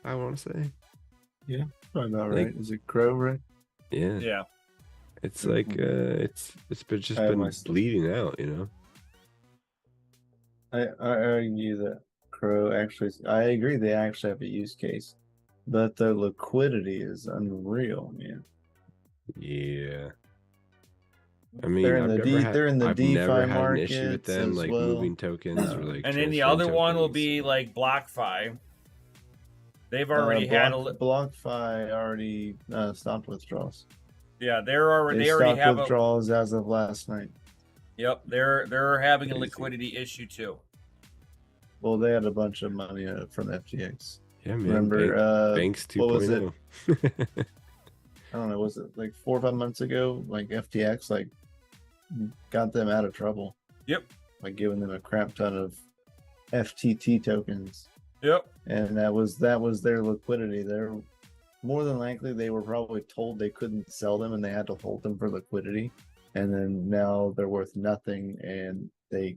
I want to say, Probably about Like- right. Is it Crow, right? yeah. Yeah. It's like it's been just I have been my- bleeding out, you know. I argue that Crow actually. I agree they actually have a use case, but their liquidity is unreal, man. Yeah. I mean, They're in I've the never had, they're in the I've DeFi never had an issue with markets them as like well. moving tokens or like. And then the transferring other one will tokens. be like BlockFi. They've already had a BlockFi already stopped withdrawals. yeah. They already stopped have a withdrawals as of last night. yep. They're having a Crazy. liquidity issue too. Well, they had a bunch of money from FTX. Yeah, man. Remember, Banks what was it? 2.0. I don't know, was it like 4 or 5 months ago? Like FTX, like got them out of trouble. Yep. By giving them a crap ton of FTT tokens, Yep. and that was their liquidity. They're more than likely they were probably told they couldn't sell them and they had to hold them for liquidity, and then now they're worth nothing and they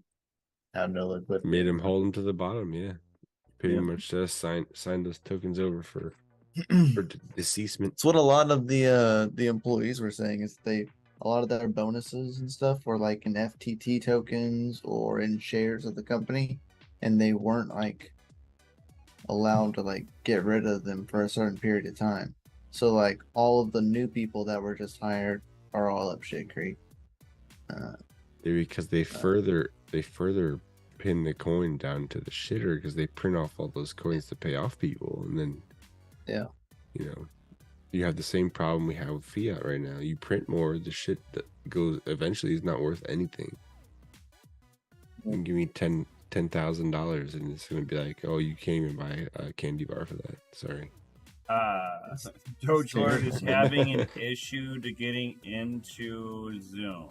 have no liquidity. Made him hold them to the bottom. Yeah. Pretty Yeah. much just signed those tokens over for deceasement. It's what a lot of the employees were saying is a lot of their bonuses and stuff were like in FTT tokens or in shares of the company, and they weren't like allowed to like get rid of them for a certain period of time. So like all of the new people that were just hired are all up shit creek. Because they further pin the coin down to the shitter because they print off all those coins to pay off people, and then Yeah. you know, you have the same problem we have with fiat right now. You print more, the shit that goes eventually is not worth anything. You can give me $10,000 and it's gonna be like, oh, you can't even buy a candy bar for that. Sorry. DogeLord is having an issue to getting into Zoom.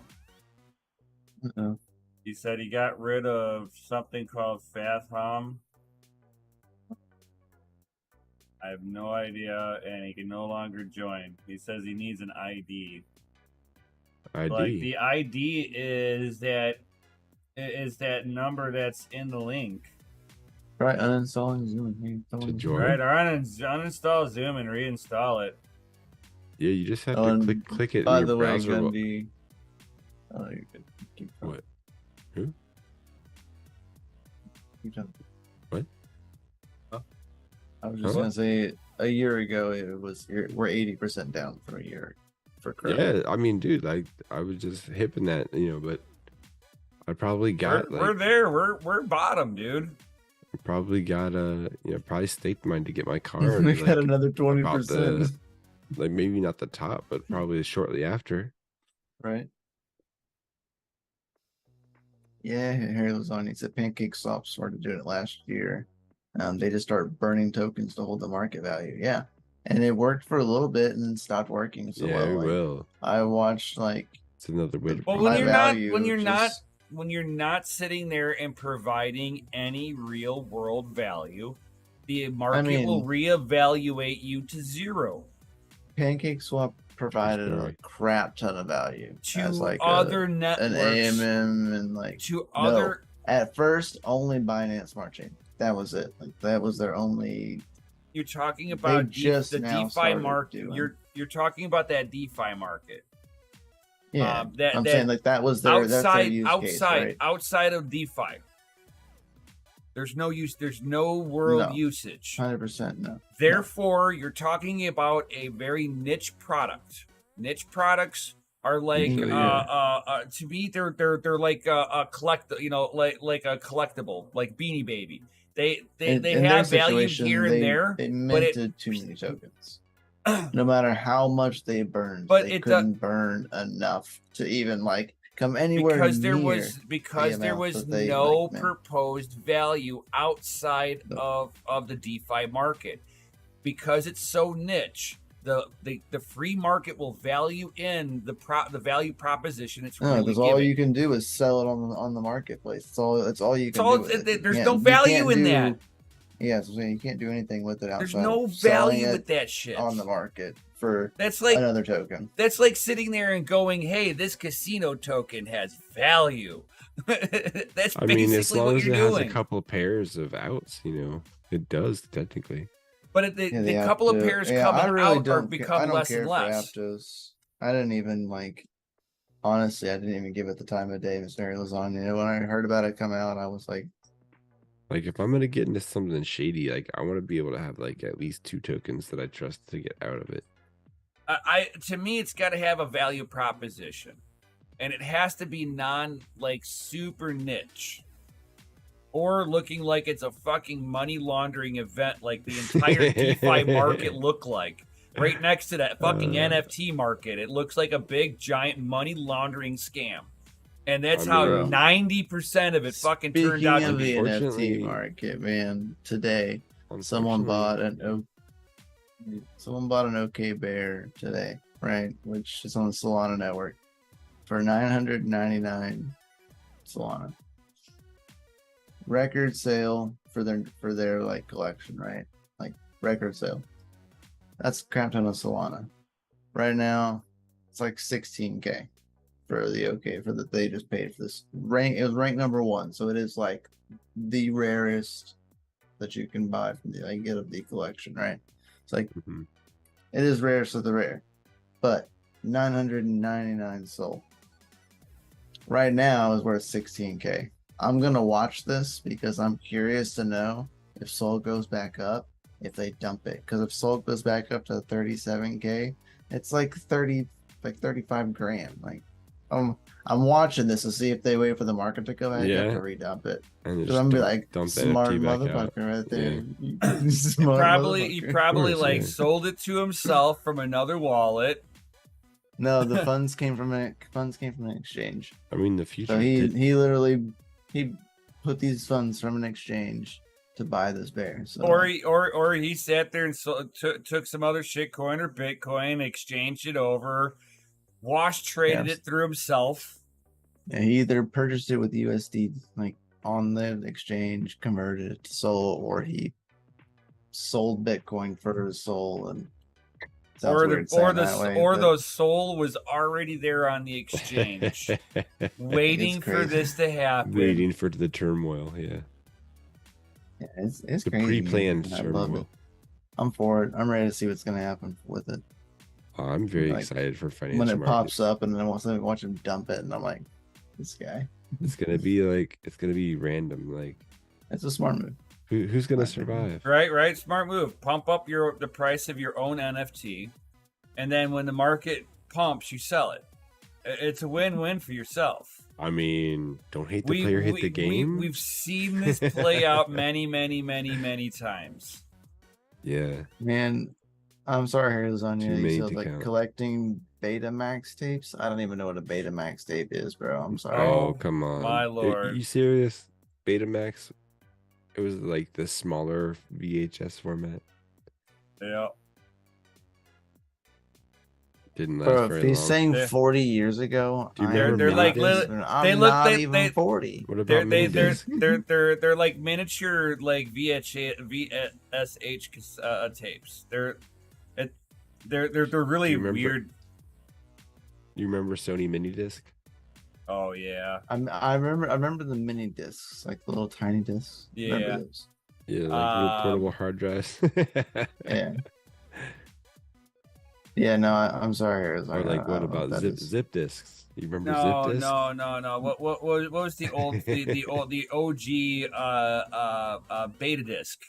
Uh-oh. He said he got rid of something called Fathom. I have no idea, and he can no longer join. He says he needs an ID. ID. Like the ID is that number that's in the link. Try uninstalling Zoom. To join. Right, or uninstall Zoom and reinstall it. Yeah, you just have Oh, to and click it By in the your way, browser. Gundy. Oh, you're good. Keep going. What? Who? Keep going. What? I was just Huh? gonna say a year ago we're 80% down from a year for credit. Yeah, I mean, dude, like I was just hipping that, but I probably got We're there. We're bottom, dude. probably got probably staked mine to get my car. we like, got another about 20%. like maybe not the top, but probably shortly after. Right. Yeah, Harry was on. He said Pancake Swap started doing it last year. They just start burning tokens to hold the market value. Yeah, and it worked for a little bit and then stopped working. So Yeah, it like, will. I watched like It's another way to. Well, my value when you're not sitting there and providing any real world value, the market will reevaluate you to zero. PancakeSwap provided a story. crap ton of value To as like other an networks, AMM and like to no, other. at first only Binance Smart Chain. That was it. Like that was their only. You're talking about just the now DeFi started market. doing. You're talking about that DeFi market. Yeah, that I'm saying like that was their that's their use case, right? outside of DeFi. There's no use. There's no world No. usage. 100% no. Therefore, you're talking about a very niche product. Niche products are like to me they're like a collect, like a collectible, like Beanie Baby. They have value here and there. They minted too many tokens. No matter how much they burned, but they couldn't burn enough to even like come anywhere because there near there was they, no like, proposed value outside of the DeFi market. Because it's so niche, the free market will value in the value proposition. It's no, really because all you can do is sell it on the marketplace. It's all you can do. There's no value in that. Yeah, so you can't do anything with it outside. There's no value with that shit on the market for that's like another token. That's like sitting there and going, "Hey, this casino token has value." That's basically as long what as you're it doing. has a couple pairs of outs, it does technically. But the couple of pairs coming out are become less and less. I didn't even honestly, I didn't even give it the time of day, Mr. Lasagna. When I heard about it come out, I was like, if I'm gonna get into something shady, I want to be able to have at least 2 tokens that I trust to get out of it. To me, it's got to have a value proposition, and it has to be super niche, or looking like it's a fucking money laundering event, like the entire DeFi market looked like. Right next to that fucking NFT market, it looks like a big giant money laundering scam. And that's how 90% of it fucking turned out to be. Speaking of the NFT market, man, today someone bought an OK Bear today, right? Which is on the Solana network for 999 Solana. Record sale for their collection, right? Record sale. That's crap ton of Solana. Right now, it's 16K. For the OK they just paid for this rank. It was ranked number 1, so it is the rarest that you can buy from the get of the collection, right? It's it is rarest of the rare, but 999 sold. Right now is worth 16K. I'm gonna watch this because I'm curious to know if Sol goes back up, if they dump it. Because if Sol goes back up to 37K, it's 35 grand. I'm watching this to see if they wait for the market to go back up to redump it. Because I'm gonna be smart motherfucker right there. Yeah. He probably sold it to himself from another wallet. No, the funds came from an exchange. I mean, the future. So he literally put these funds from an exchange to buy this bear. So. Or he sat there and took some other shitcoin or Bitcoin, exchanged it over. Traded it through himself. Yeah, he either purchased it with USD on the exchange, converted it to Sol, or he sold Bitcoin for his Sol, and the Sol was already there on the exchange, waiting for this to happen, waiting for the turmoil. Yeah, it's the crazy. Pre-planned I turmoil. love it. I'm for it. I'm ready to see what's gonna happen with it. I'm very excited for financial when it markets. pops up, and then I watch him dump it, and I'm like, this guy. It's gonna be random. It's a smart move. Who's gonna survive? Right. Smart move. Pump up the price of your own NFT, and then when the market pumps, you sell it. It's a win-win for yourself. I mean, don't hate the player, hit the game. We've seen this play out many, many, many, many times. Yeah, man. I'm sorry, Lasagna. You said collecting Betamax tapes. I don't even know what a Betamax tape is, bro. I'm sorry. Oh, come on. My lord. Are you serious? Betamax? It was like the smaller VHS format. Yeah. Didn't last Bro, if very he's long. saying They're- 40 years ago, Do you I remember am They're not like this- little- I'm they look- not they- even they- 40. What about mini disc? They're like miniature like VSH tapes. They're really Do you remember- weird. You remember Sony mini disc? Oh yeah. I remember the mini discs, like the little tiny discs. Remember Yeah. those? Yeah, like little portable hard drives. Yeah. Yeah, no, I'm sorry. Harris. Or like, what about zip discs? You remember zip discs? No. What was the old the OG beta disc?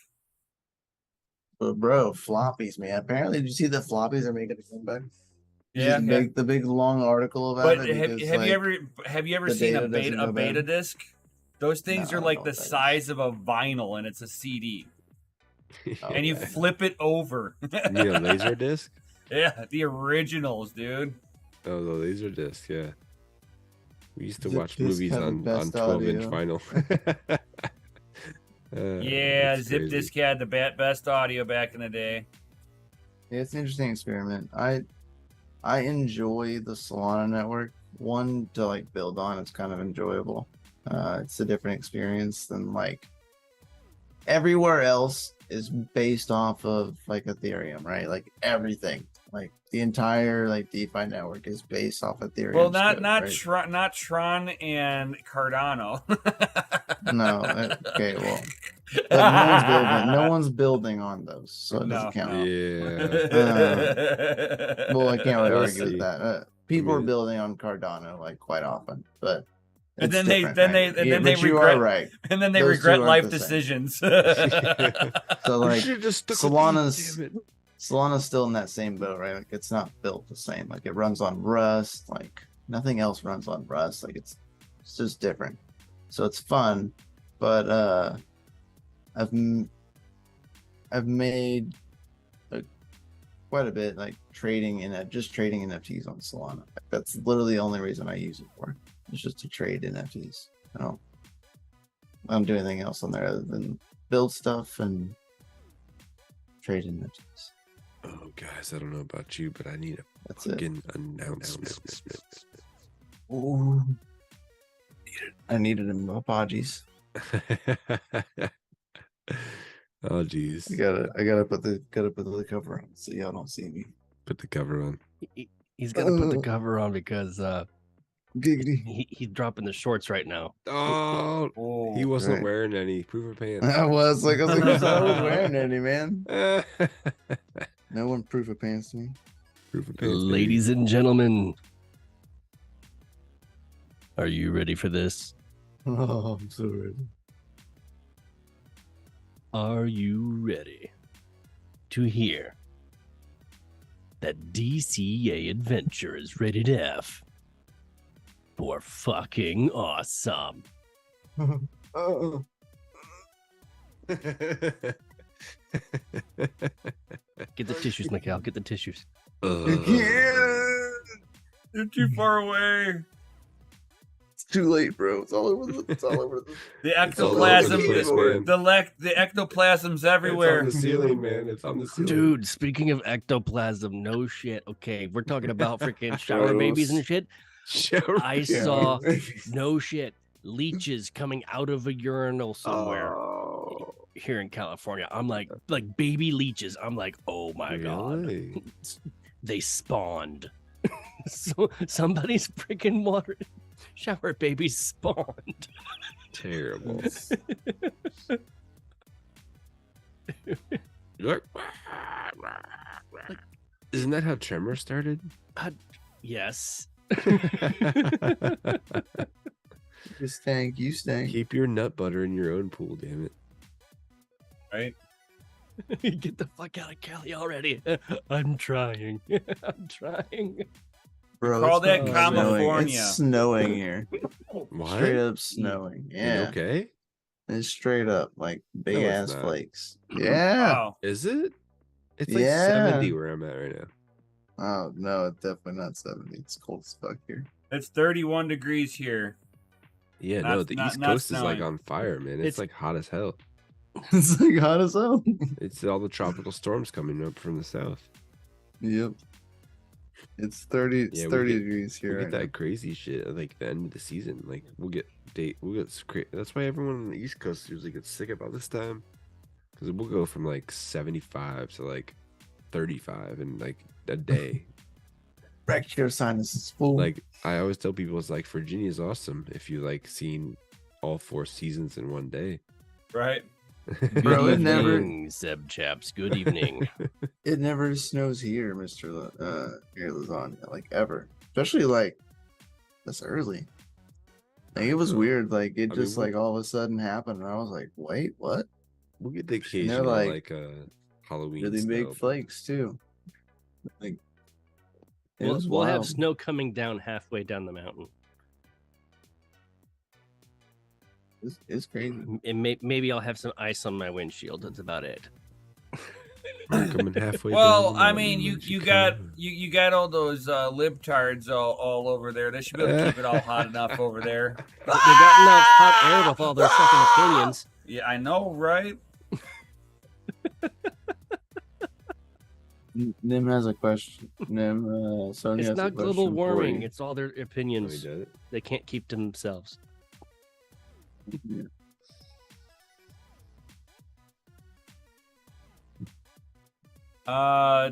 But bro, floppies, man. Apparently, did you see the floppies are making a comeback? Yeah. The big long article about But it. have you ever the seen data doesn't go beta bad. disc? Those things No, are I like don't the know what that is. size of a vinyl, and it's a CD, and you Okay. flip it over. You mean a laser disc? Yeah, the originals, dude. Oh, the laser disc, yeah. We used to Zip watch disc movies had the on best 12-inch audio. vinyl. Yeah, that's Zip crazy. Disc had the best audio back in the day. Yeah, it's an interesting experiment. I enjoy the Solana network. One to like build on, it's kind of enjoyable. It's a different experience than like everywhere else is based off of like Ethereum, right? Like everything, like the entire like DeFi network is based off Ethereum. Well, not right? not Tron and Cardano. No, okay, well, but no one's building on those, so it doesn't count. Yeah. Well, I can't really We'll argue see. with that. People are mean- building on Cardano like quite often, but And it's then they- different, then right? they- and Yeah, then they but you regret- are right. And then they Those two regret aren't life the same. decisions. So like should've just stuck with Solana's these, damn it. Solana's still in that same boat, right? Like it's not built the same. Like it runs on Rust. Like nothing else runs on Rust. Like it's just different. So it's fun, but I've made quite a bit like trading in just trading NFTs on Solana. Like, that's literally the only reason I use it for. It's just to trade NFTs. I don't do anything else on there other than build stuff and trade NFTs. Oh, guys, I don't know about you, but I need a That's it. fucking announcement. Ooh. I needed emojis. Oh, jeez. I gotta put the cover on so y'all don't see me. Put the cover on. He's got to put the cover on because Giggity. he's dropping the shorts right now. Oh, Oh, he wasn't right. wearing any proof of pants. I was like, who's wearing any, man? No one proof of pants to me. Proof of pants, baby. Ladies and gentlemen, are you ready for this? Oh, I'm so ready. Are you ready to hear that DCA Adventure is rated F for fucking awesome? Oh. Get the tissues, Mikhail. Get the tissues. You're too far away. It's too late, bro. It's all over the. The all over the ectoplasm, place, man. the ectoplasm's It's everywhere. on the ceiling, man. It's on the ceiling. Dude, speaking of ectoplasm, no shit. Okay, we're talking about freaking shower Gross. babies and shit. Shower I saw no shit leeches coming out of a urinal somewhere Oh, here in California. I'm like baby leeches. I'm like, oh my god, really? they spawned. So somebody's freaking water shower babies spawned. Terrible. Look. Isn't that how Tremor started? Yes. You stank. You stank. Keep your nut butter in your own pool, damn it. Right? Get the fuck out of Cali already. I'm trying. I'm trying. Bro, Call it's that fucking California. It's snowing here. What? Straight up snowing. You Yeah. okay? It's straight up like big No, it's ass not. flakes. Yeah. Wow. Is it? It's like Yeah. 70 where I'm at right now. Oh no, it's definitely not 70. It's cold as fuck here. It's 31 degrees here. Yeah, Not- no, the not- East not Coast is like snowing. on fire, man. It's It's- like hot as hell. It's like hot as hell. It's all the tropical storms coming up from the south. Yep. It's 30. It's Yeah, 30 degrees here. We'll get right that crazy shit at like the end of the season. Like we'll get that's why everyone on the East Coast usually gets sick about this time. Because we'll go from like 75 to like 35 in like a day. Wreck your sinuses, fool. Like I always tell people, it's like Virginia's awesome if you like seen all 4 seasons in one day. Right. Bro, Good it never- evening, Zeb chaps. Good evening. It never snows here, Mr. Here, Lasagna, like ever. Especially like this early. Like it was weird. Like it I just mean, like all of a sudden happened, and I was like, "Wait, what?" We'll get the occasional like Halloween Really snow, big but- flakes too. Like it was We'll have wild. snow coming down halfway down the mountain. It's crazy. And maybe I'll have some ice on my windshield. That's about it. Coming halfway Well, down the I mean, mountain, you won't you come got on? you got all those libtards all over there. They should be able to keep it all hot enough over there. They got enough hot air with all their fucking opinions. Yeah, I know, right? Nim has a question. Nim, Sony It's has a not global question for warming. you. It's all their Oh, he opinions. did it? They can't keep to themselves. Yeah.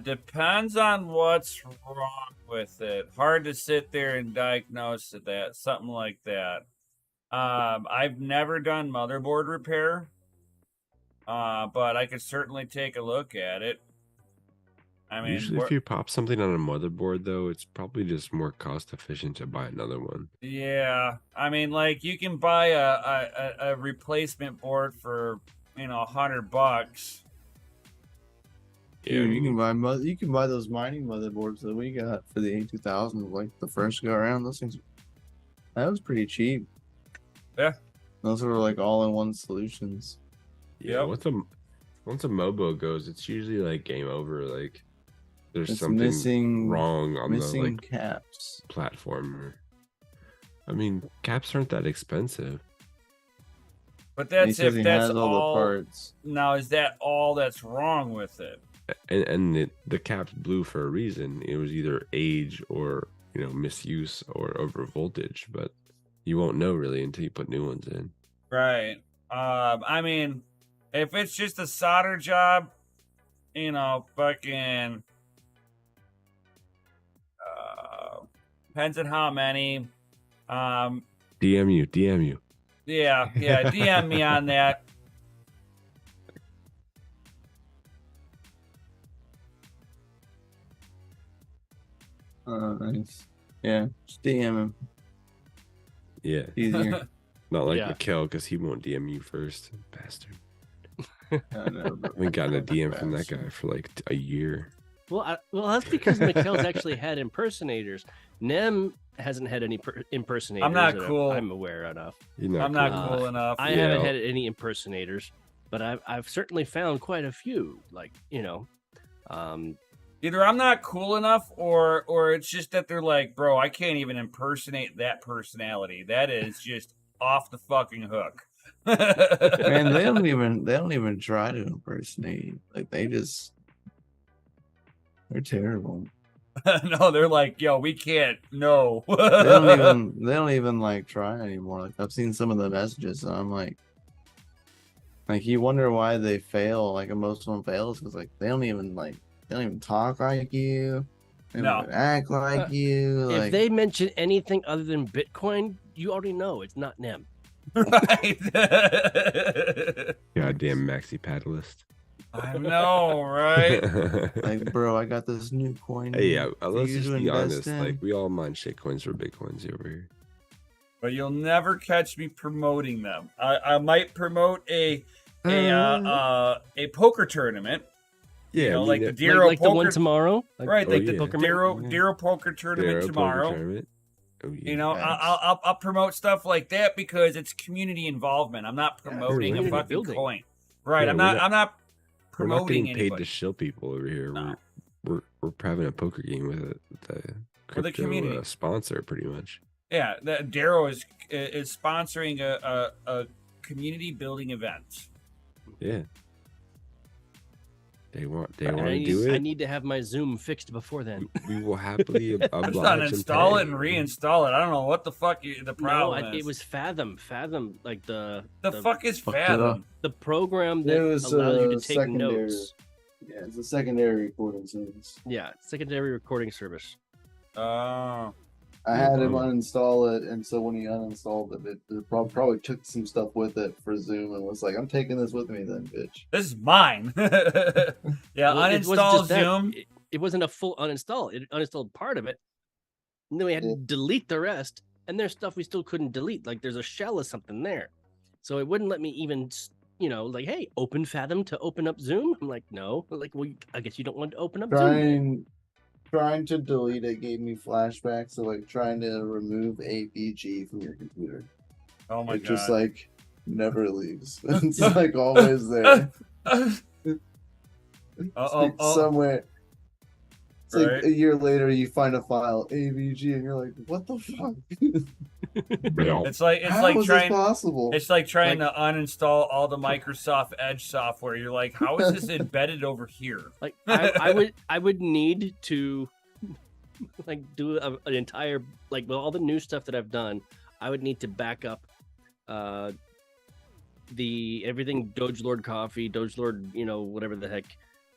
Depends on what's wrong with it. Hard to sit there and diagnose that. Something like that. I've never done motherboard repair. But I could certainly take a look at it. I mean, Usually, if you pop something on a motherboard, though, it's probably just more cost efficient to buy another one. yeah. I mean, like you can buy a replacement board for $100. Yeah, Dude, you can buy those mining motherboards that we got for the A2000, like the first go around. Those things, that was pretty cheap. Yeah. Those were like all-in-one solutions. Yeah, Yep. once a Mobo goes, it's usually like game over. Like there's It's something missing wrong on missing the like caps. platform. I mean, caps aren't that expensive. But He that's says if he that's has all. all the parts. Now, is that all that's wrong with it? And the caps blew for a reason. It was either age or misuse or over voltage, but you won't know really until you put new ones in. Right. I mean, if it's just a solder job, fucking depends on how many. DM you. Yeah, DM me on that. Nice. Yeah, just DM him. Yeah, Easier. not like Yeah. Mikkel because he won't DM you first, bastard. I know, but- I haven't gotten a DM from that guy for like a year. Well, that's because Mikkel's actually had impersonators. Nem hasn't had any impersonators. I'm not that cool. I'm aware enough. You know, I'm not cool. cool enough. I Yeah. haven't had any impersonators, but I've certainly found quite a few. Like Either I'm not cool enough, or it's just that they're like, bro, I can't even impersonate that personality. That is just off the fucking hook. Man, they don't even try to impersonate. Like they're terrible. No, they're like, yo, we can't. No. They don't even like try anymore. Like I've seen some of the messages, and I'm like you wonder why they fail. Like most of them fails because like they don't even talk like you. They don't No. even act like you. if Like they mention anything other than Bitcoin, you already know it's not Nem. Right. goddamn maxi paddlist. I know, right? like bro, I got this new coin. Hey, yeah, for let's you just to be invest honest. in. Like we all mine shitcoins for bitcoins over here. But you'll never catch me promoting them. I might promote a poker tournament. Yeah, I like mean, the Dero Like the poker, one tomorrow, right? Oh, Like the yeah. poker Dero poker tournament Dero poker tomorrow. tournament. Oh, yeah. You know, Facts. I'll promote stuff like that because it's community involvement. I'm not promoting a community fucking building. coin, right? Yeah, I'm we're not. not- I'm not We're not promoting getting paid anybody. to shill people over here. No. We're having a poker game with the With the crypto community. sponsor, pretty much. Yeah, Dero is sponsoring a community building event. Yeah. They want to I do it. I need to have my Zoom fixed before then. We will happily I'm just oblige and uninstall pay. it and reinstall it. I don't know what the fuck the No, problem is. it was Fathom. Fathom, like the fuck is Fucked it up. Fathom? the program It that was allows you to take secondary. notes. Yeah, it's a secondary recording service. Yeah, secondary recording service. Oh. I had him Oh. uninstall it, and so when he uninstalled it probably took some stuff with it for Zoom and was like, "I'm taking this with me, then, bitch." This is mine. Yeah, Well, it wasn't uninstall just that. Zoom. It wasn't a full uninstall. It uninstalled part of it, and then we had to Yeah. delete the rest. And there's stuff we still couldn't delete. Like there's a shell of something there, so it wouldn't let me even, like, hey, open Fathom to open up Zoom. I'm like, no. Like, well, I guess you don't want to open up Zoom. Trying to delete it gave me flashbacks of like trying to remove AVG from your computer. Oh my It god. just like never leaves. It's like always there. It's like somewhere. It's like Right. a year later you find a file AVG and you're like, what the fuck? It's like How is this possible? It's like trying to uninstall all the Microsoft Edge software. You're like, how is this embedded over here? Like I would need to like do an entire, like, with all the new stuff that I've done, I would need to back up the everything DogeLord coffee, DogeLord, whatever the heck,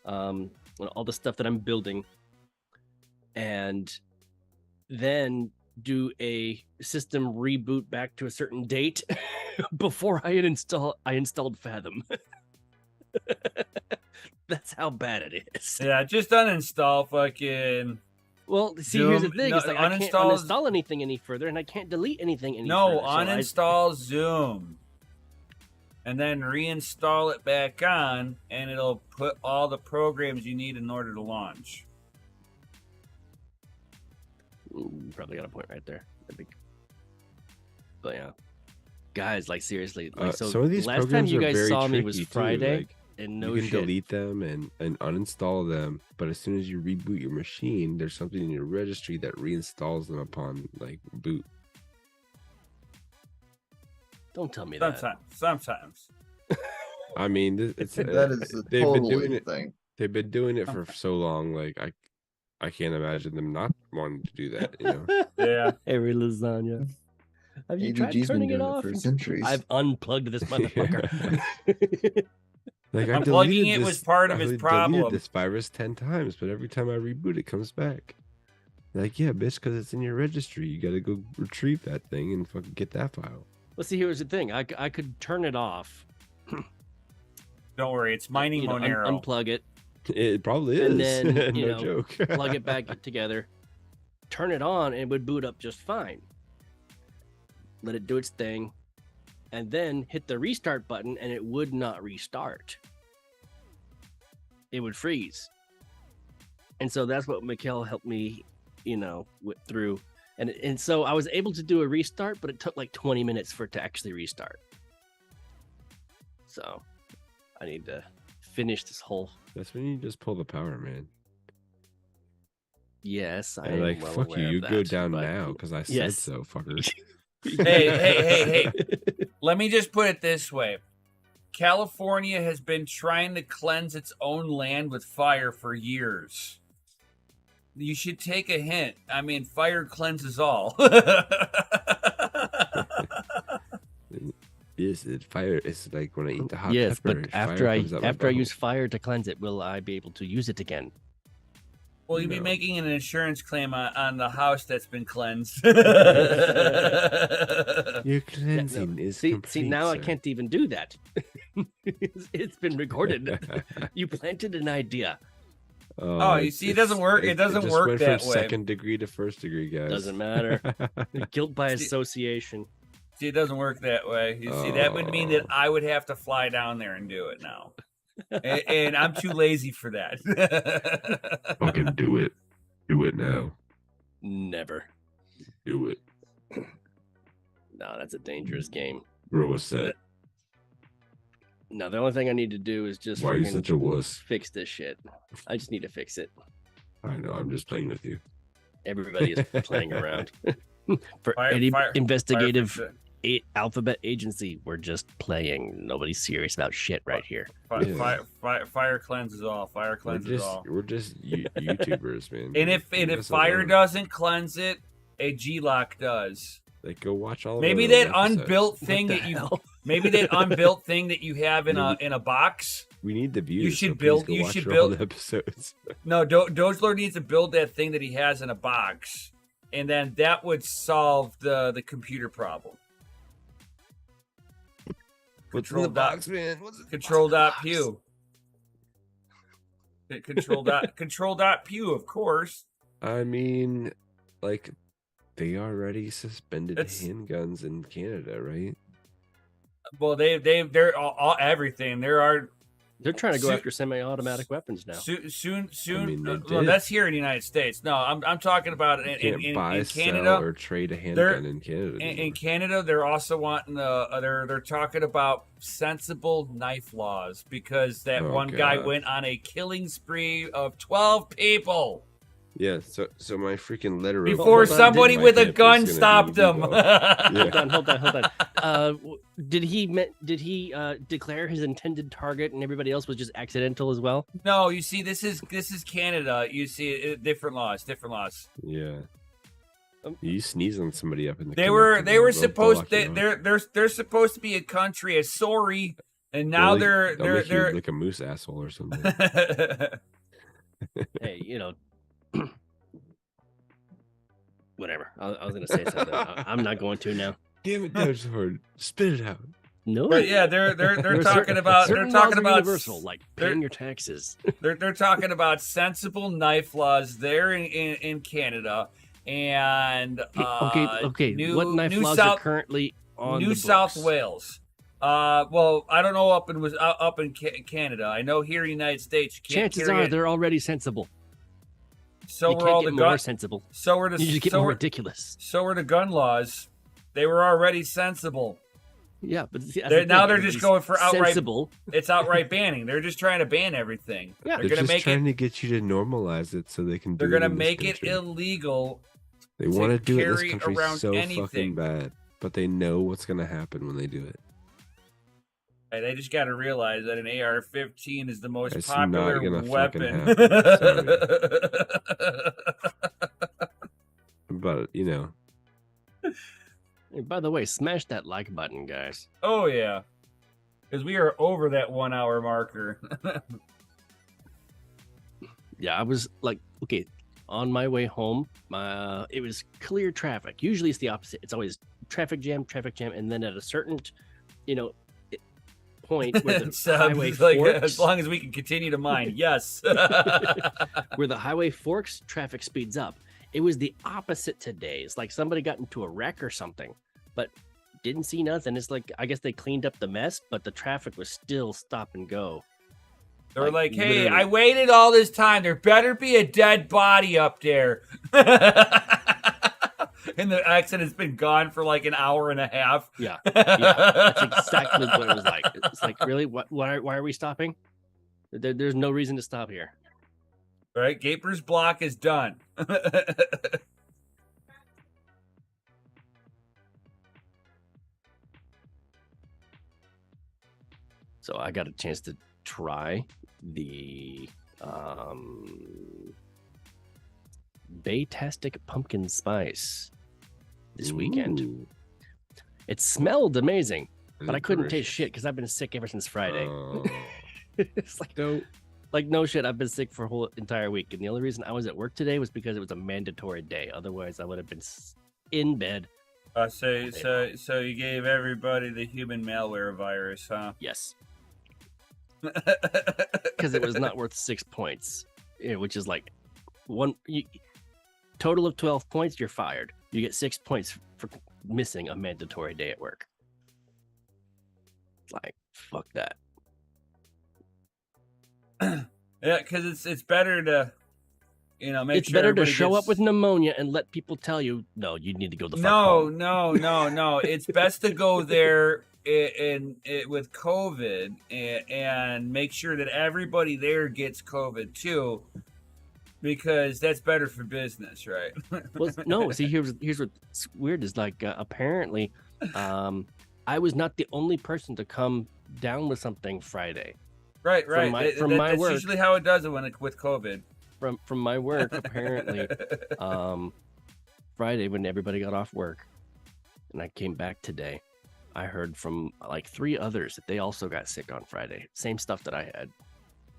all the stuff that I'm building, and then do a system reboot back to a certain date before I installed Fathom. That's how bad it is. Yeah, just uninstall fucking. Well, see, here's the Zoom, thing: no, it's like I can't uninstall- uninstall anything any further, and I can't delete anything any No, further. So uninstall Zoom. And then reinstall it back on, and it'll put all the programs you need in order to launch. Probably got a point right there. But yeah, guys, like seriously, like, so some of these last time programs you are guys very saw me was tricky, too, Friday, like, and no you can shit. delete them and uninstall them, but as soon as you reboot your machine, there's something in your registry that reinstalls them upon like boot. Don't tell me that. Sometimes. I mean, it's That is a they've been doing totally it. thing. They've been doing it for so long. Like I can't imagine them not wanting to do that. You know. Yeah. Every lasagna. Have you tried AVG's been turning it doing it off? for centuries. I've unplugged this motherfucker. Like I Unplugging deleted it this, was part of I his deleted problem. this virus 10 times, but every time I reboot, it comes back. Like, yeah, bitch, because it's in your registry. You got to go retrieve that thing and fucking get that file. Well, see, here's the thing: I could turn it off. Don't worry, it's mining Monero. Unplug it, It probably is. and then no joke. plug it back together, turn it on, and it would boot up just fine. Let it do its thing, and then hit the restart button, and it would not restart. It would freeze. And so that's what Mikhail helped me, through. And so I was able to do a restart, but it took like 20 minutes for it to actually restart. So I need to finish this whole. That's when you just pull the power, man. Yes, I And am like, well fuck aware you. of You go that, down but- now because I said Yes. so, fucker. Hey. Let me just put it this way. California has been trying to cleanse its own land with fire for years. You should take a hint. I mean, fire cleanses all. Yes, fire is like when I eat the hot Yes, pepper. but fire after I comes out my use butthole. fire to cleanse it, will I be able to use it again? Well, you'd be No. making an insurance claim on the house that's been cleansed. Your cleansing is See, complete, now I sir. can't even do that. It's been recorded. You planted an idea. Oh, you see, it doesn't work- it doesn't just work went that from way. second degree to first degree, guys. Doesn't matter. Guilt by See- association. See, it doesn't work that way. You see, that would mean that Oh. I would have to fly down there and do it now. And I'm too lazy for that. Fucking do it. Do it now. Never. Do it. No, that's a dangerous game. Bro, a set. No, the only thing I need to do is just Why are you freaking such a wuss? fix this shit. I just need to fix it. I know, I'm just playing with you. Everybody is playing around. For Fire- any fire- investigative Fire fix Alphabet Agency, we're just playing. Nobody's serious about shit right here. Fire cleanses all. Fire cleanses all. We're just YouTubers, man. And if fire doesn't cleanse it, a G-Lock does. Like, go watch all. Maybe that unbuilt thing that you. Maybe that unbuilt thing that you have in a box. We need the views. You should build. You should build the episodes. No, DogeLord needs to build that thing that he has in a box, and then that would solve the computer problem. What's in the box, man? What's in the Control.pew. Control.pew, of course. I mean, like, they already suspended handguns in Canada, right? Well, they're all everything. They're trying to go after semi-automatic weapons now. Soon. I mean, Well, that's here in the United States. No, I'm talking about in buy, Canada sell, or trade a handgun in Canada. In Canada, they're also wanting they're talking about sensible knife laws because that one guy went on a killing spree of 12 people. Yeah, so my freaking letter before somebody with a gun stopped him. Hold on. Did he declare his intended target and everybody else was just accidental as well? No, you see, this is Canada. You see, different laws. Yeah. You sneeze on somebody up in the. They were supposed they're supposed to be a country as sorry, and now they're like a moose asshole or something. Hey, whatever. I was gonna say something. I'm not going to now. Damn it, DogeLord. Spit it out. No. But yeah, they're talking about universal, like paying your taxes. They're talking about sensible knife laws there in Canada, and okay. What knife laws are currently on New the South books? Wales? Well, I don't know up in Canada. I know here in the United States, you can't chances are they're already sensible. So were all the more sensible. So were the you just get more ridiculous. So were the gun laws. They were already sensible. Yeah, but now they're just going for outright. Sensible. It's outright banning. They're just trying to ban everything. Yeah, they're gonna just trying to get you to normalize it so they can. They're gonna make it illegal. They want to do it in this country so anything. fucking bad, but they know what's gonna happen when they do it. They just got to realize that an AR-15 is the most It's popular not gonna weapon. fucking But Hey, by the way, smash that like button, guys. Oh yeah, because we are over that 1 hour marker. Yeah, I was like, okay, on my way home, it was clear traffic. Usually it's the opposite. It's always traffic jam, and then at a certain, point where the highway forks, as long as we can continue to mine, yes. Where the highway forks, traffic speeds up. It was the opposite today. It's like somebody got into a wreck or something, but didn't see nothing. It's like, I guess they cleaned up the mess, but the traffic was still stop and go. They were like, hey, I waited all this time. There better be a dead body up there. And the accident's been gone for like an hour and a half. Yeah. That's exactly what it was like. It's like, really? Why are we stopping? There's no reason to stop here. Right? Gaper's block is done. So I got a chance to try the Baytastic Pumpkin Spice this weekend. It smelled amazing, but I couldn't taste shit because I've been sick ever since Friday. It's like no shit. I've been sick for a whole entire week, and the only reason I was at work today was because it was a mandatory day. Otherwise, I would have been in bed. So you gave everybody the human malware virus, huh? Yes. Because it was not worth 6 points, which is like total of 12 points. You're fired. You get 6 points for missing a mandatory day at work. Like, fuck that. Yeah, because it's better to, make it's sure better to show gets... up with pneumonia and let people tell you, no, you need to go the fuck home. No. It's best to go there with COVID and make sure that everybody there gets COVID too, because that's better for business, right? Well, no. See, here's what's weird is like apparently I was not the only person to come down with something Friday. Right. That's work. Usually how it does it with COVID. From my work, apparently, Friday when everybody got off work, and I came back today, I heard from like 3 others that they also got sick on Friday. Same stuff that I had.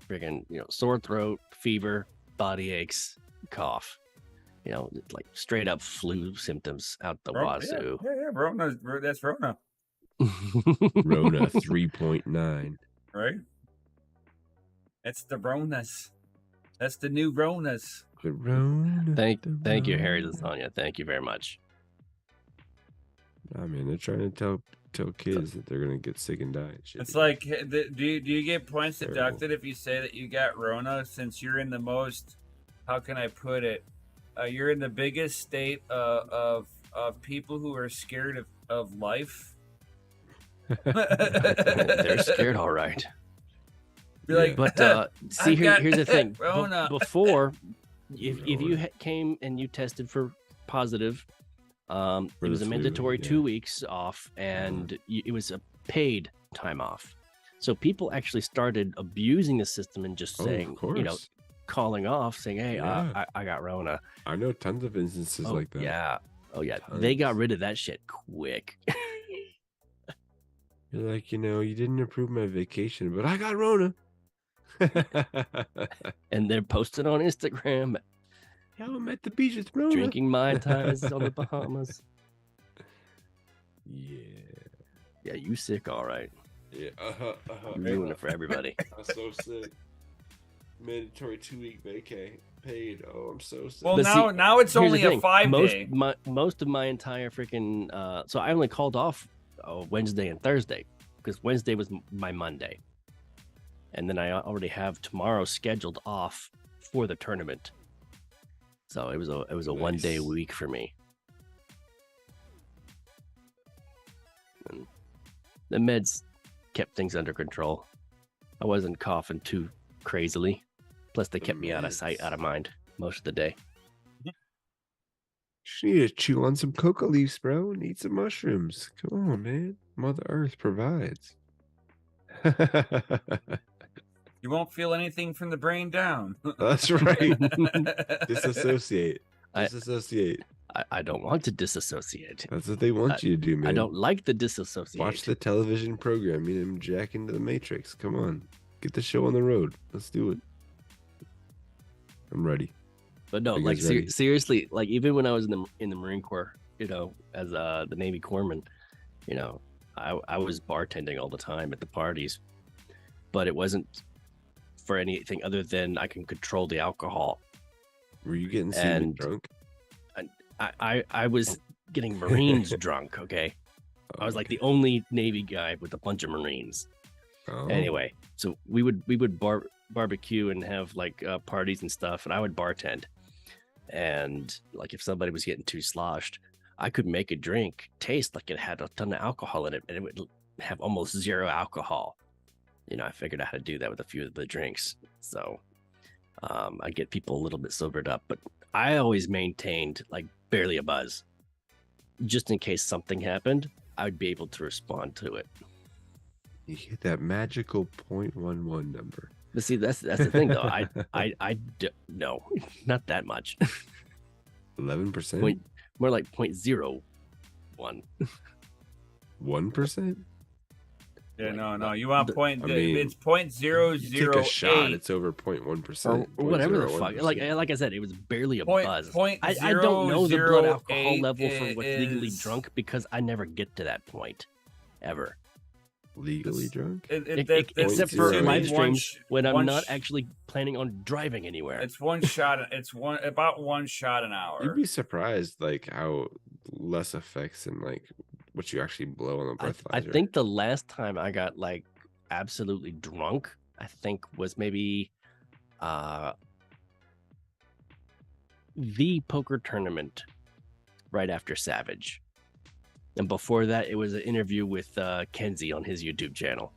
Friggin', sore throat, fever, body aches, cough. Like straight up flu symptoms out the wazoo. Yeah, Rona. That's Rona. Rona 3.9. Right? That's the Ronas. That's the new Ronas. The Rona. Thank you, Harry Lasagna. Thank you very much. I mean, they're trying to tell kids that they're gonna get sick and die. And shit. It's like, do you get points Terrible. deducted if you say that you got Rona, since you're in the most? How can I put it? You're in the biggest state of people who are scared of life. They're scared, all right. Be like, But see, here's the thing. Rona. Before, if you came and you tested for positive, it was a mandatory 2 weeks off, and it was a paid time off. So people actually started abusing the system and just saying, calling off, saying, "Hey, I got Rona." I know tons of instances like that. Yeah. Oh yeah. Tons. They got rid of that shit quick. You're like, you didn't approve my vacation, but I got Rona. And they're posted on Instagram, Yeah, I'm at the beach with Rona. drinking Mai Tais on the Bahamas. Yeah, you sick, all right. Yeah, You ruin it for everybody. I'm so sick. Mandatory 2-week vacay paid. Oh, I'm so sick. Well, But now it's Here's only the a thing. 5-day. Most of my entire freaking so I only called off Wednesday and Thursday because Wednesday was my Monday, and then I already have tomorrow scheduled off for the tournament. So it was a Nice. 1 day week for me. And the meds kept things under control. I wasn't coughing too crazily. Plus, they kept me out of sight, out of mind most of the day. You need to chew on some coca leaves, bro, and eat some mushrooms. Come on, man. Mother Earth provides. You won't feel anything from the brain down. That's right. Disassociate. I- Disassociate. I don't want to disassociate. That's what they want you to do, man. I don't like the disassociate. Watch the television program. Jack into the Matrix. Come on. Get the show on the road. Let's do it. I'm ready. But no, You like guys ready? seriously, like even when I was in the Marine Corps, as the Navy corpsman, I was bartending all the time at the parties, but it wasn't for anything other than I can control the alcohol. Were you getting semen And- drunk? I was getting Marines drunk. Okay, I was like the only Navy guy with a bunch of Marines. Oh. Anyway, so we would barbecue and have like parties and stuff, and I would bartend. And like if somebody was getting too sloshed, I could make a drink taste like it had a ton of alcohol in it, and it would have almost zero alcohol. I figured out how to do that with a few of the drinks. So I get people a little bit sobered up, but I always maintained like barely a buzz, just in case something happened. I would be able to respond to it. You hit that magical 0.11 number. But see, that's the thing though. No, not that much. 11%? More like 0.01. 1%? Yeah, no. You want it's You take a shot, 0.008. it's over 0.1%. Or whatever the fuck. 0.01%. Like I said, it was barely a Point- buzz. point I don't know the blood alcohol 008 level for what's legally is- drunk because I never get to that point, ever. Legally drunk? Except for assuming live one streams when I'm one not sh- actually planning on driving anywhere. It's one shot. It's about one shot an hour. You'd be surprised, like, how less effects and, like, what you actually blow on the breathalyzer. I think the last time I got like absolutely drunk, I think was maybe the poker tournament right after Savage. And before that, it was an interview with Kenzie on his YouTube channel.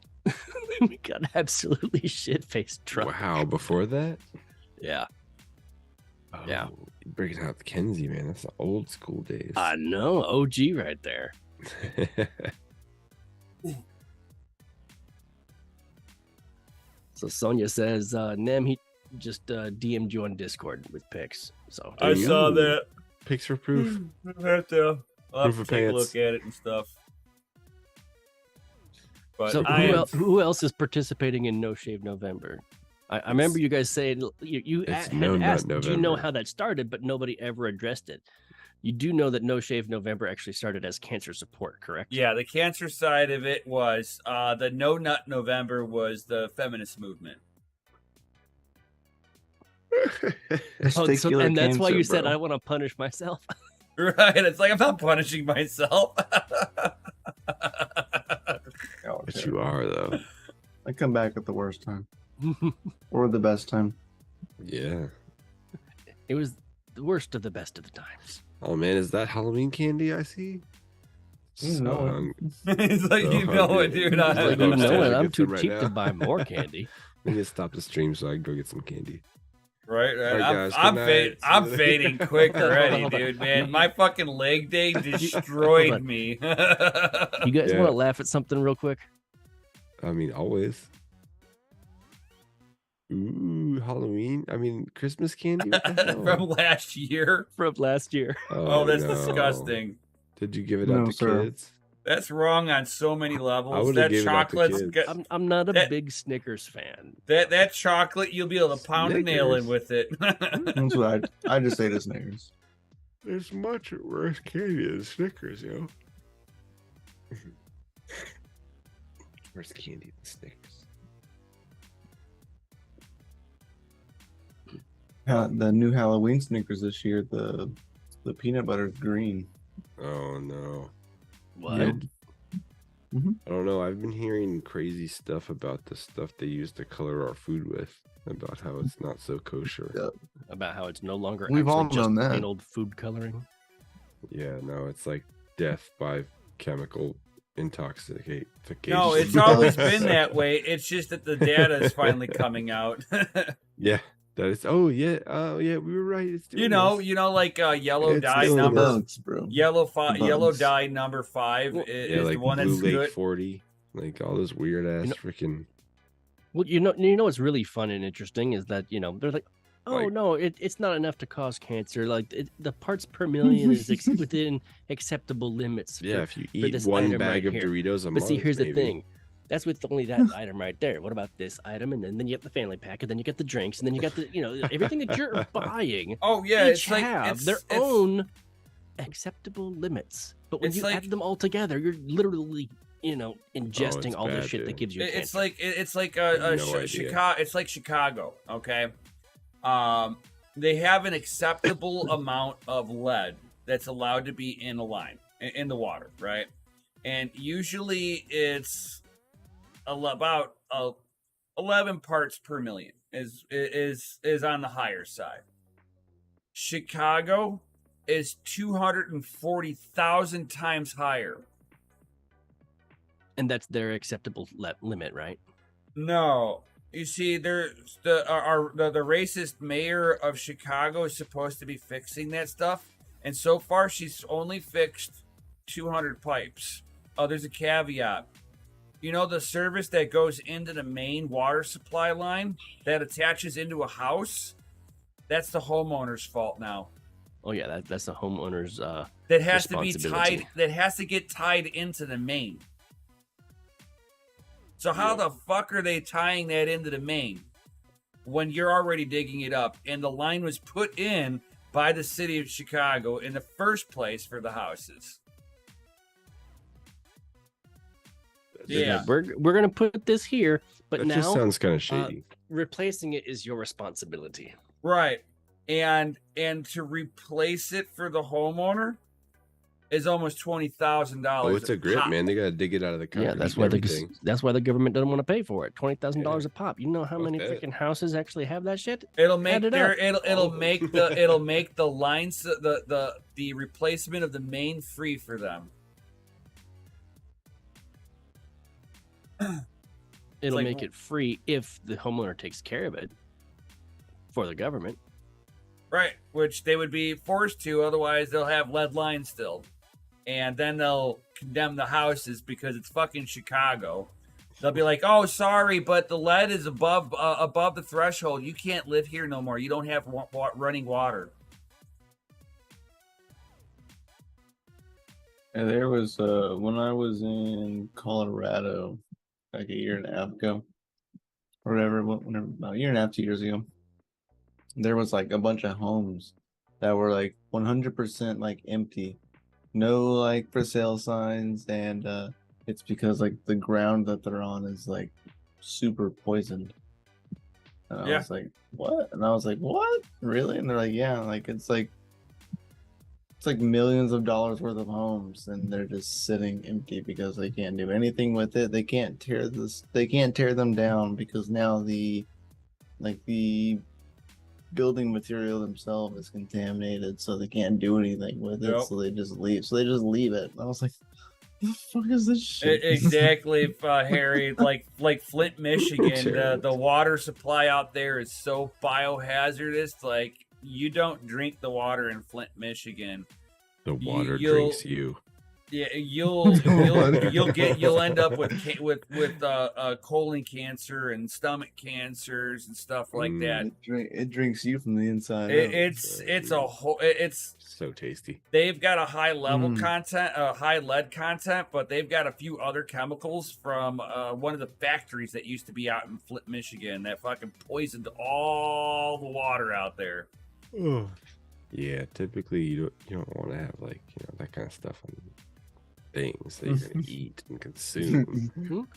We got absolutely shit-faced drunk. Wow, before that? Yeah. Yeah. Oh, breaking out the Kenzie, man. That's the old school days. I know. OG right there. So Sonia says, Nem, he just DM'd you on Discord with pics. So I saw that. Pics for proof. I'll have to Proof of take a pants. look at it and stuff. But So I am, who else is participating in No Shave November? I remember you guys saying you It's had No Nut asked, do you know November. how that started, but nobody ever addressed it. You do know that No Shave November actually started as cancer support, correct? yeah, the cancer side of it was the No Nut November was the feminist movement. Testicular And that's why cancer, you said bro. I want to punish myself. Right? It's like I'm not punishing myself. Oh, But okay. you are though. I come back at the worst time or the best time. Yeah. It was the worst of the best of the times. Oh man, is that Halloween candy I see? You know it. hungry. It's like So you know hungry. it, dude. It's Like, like you upstairs, know I it. I'm get too some right cheap now. to buy more candy. We need to stop the stream so I can go get some candy. Right. All right, guys, I'm good night. I'm See you fading later. quick Hold on, already, hold on. dude. Man, my fucking leg day destroyed on. me. You guys Yeah. want to laugh at something real quick? I mean, always. Ooh, Halloween. I mean, Christmas candy. What the hell? From last year. From last year. Oh, that's no. disgusting. Did you give it No, out to sir. kids? That's wrong on so many I levels. would've That gave it out to chocolate's kids. got, I'm not a That- big Snickers fan. that chocolate, you'll be able to pound a nail in Snickers? with it. That's what I just ate a Snickers. There's much worse candy than Snickers, yo. Worse candy than Snickers. The new Halloween Snickers this year, the peanut butter is green. Oh no. What? Yeah. I don't know. I've been hearing crazy stuff about the stuff they use to color our food with, about how it's not so kosher. Yeah. About how it's no longer We've all actually just known that. plain old food coloring. Yeah, no, it's like death by chemical intoxication. No, it's always been that way. It's just that the data is finally coming out. Yeah, that is. Oh yeah, yeah, we were right. It's doing you know, this. like yellow It's dye still The number bugs, bro. yellow The yellow bugs. dye number 5 Well, is Yeah, like the one Blue that's Lake good. 40, like all those weird ass know- freaking. Well, you know what's really fun and interesting is that they're like, oh Like- no, it's not enough to cause cancer. Like the parts per million is within acceptable limits. Yeah, for- if you for eat this one item bag right of here. Doritos a But month, see, here's the maybe. thing. That's with only that item right there. What about this item? And then you get the family pack, and then you get the drinks, and then you got the everything that you're buying. Oh yeah, each it's like have it's, their it's- own acceptable limits. But when It's you like- add them all together, you're literally ingesting it's all the bad, shit that dude. gives you It's cancer. like it's like have a no idea. Chicago. It's like Chicago. Okay, they have an acceptable amount of lead that's allowed to be in a line in the water, right? And usually it's about 11 parts per million is on the higher side. Chicago is 240,000 times higher. And that's their acceptable limit, right? No, you see, there's the racist mayor of Chicago is supposed to be fixing that stuff, and so far she's only fixed 200 pipes. Oh, there's a caveat. You know the service that goes into the main water supply line that attaches into a house? That's the homeowner's fault now. Oh yeah, that's the homeowner's. That has to be Responsibility. tied. That has to get tied into the main. So how the fuck are they tying that into the main when you're already digging it up and the line was put in by the city of Chicago in the first place for the houses? Yeah. We're gonna put this here, but That now just sounds kind of shady. replacing it is your responsibility. Right. And to replace it for the homeowner is almost $20,000. Oh, it's a grip, man. They gotta dig it out of the concrete. Yeah, that's and why everything. that's why the government doesn't want to pay for it. $20,000 Yeah. a pop. You know how Fuck many that. freaking houses actually have that shit? It'll make it their up. it'll make the lines the replacement of the main free for them. It'll like- make it free if the homeowner takes care of it for the government. Right, which they would be forced to, otherwise they'll have lead lines still. and then they'll condemn the houses because it's fucking Chicago. They'll be like, "Oh, sorry, but the lead is above the threshold. You can't live here no more. You don't have running water." And there was when I was in Colorado, like a year and a half ago, or whatever, whenever, about a year and a half, 2 years ago, there was like a bunch of homes that were like 100% like empty, no like for sale signs, and it's because like the ground that they're on is like super poisoned. And I was like, what? And I was like, what? Really? And they're like, yeah, like it's like millions of dollars worth of homes, and they're just sitting empty because they can't do anything with it. They can't tear them down because now the building material themselves is contaminated, so they can't do anything with it. So they just leave it. And I was like, the fuck is this shit? Exactly, Harry. Like Flint, Michigan, the water supply out there is so biohazardous. Like, you don't drink the water in Flint, Michigan. The water drinks you. Yeah, you'll end up with colon cancer and stomach cancers and stuff like that. It drinks you from the inside. It's so tasty. They've got a high level content, high lead content, but they've got a few other chemicals from one of the factories that used to be out in Flint, Michigan, that fucking poisoned all the water out there. Yeah, typically you don't want to have like that kind of stuff on things that you're gonna eat and consume.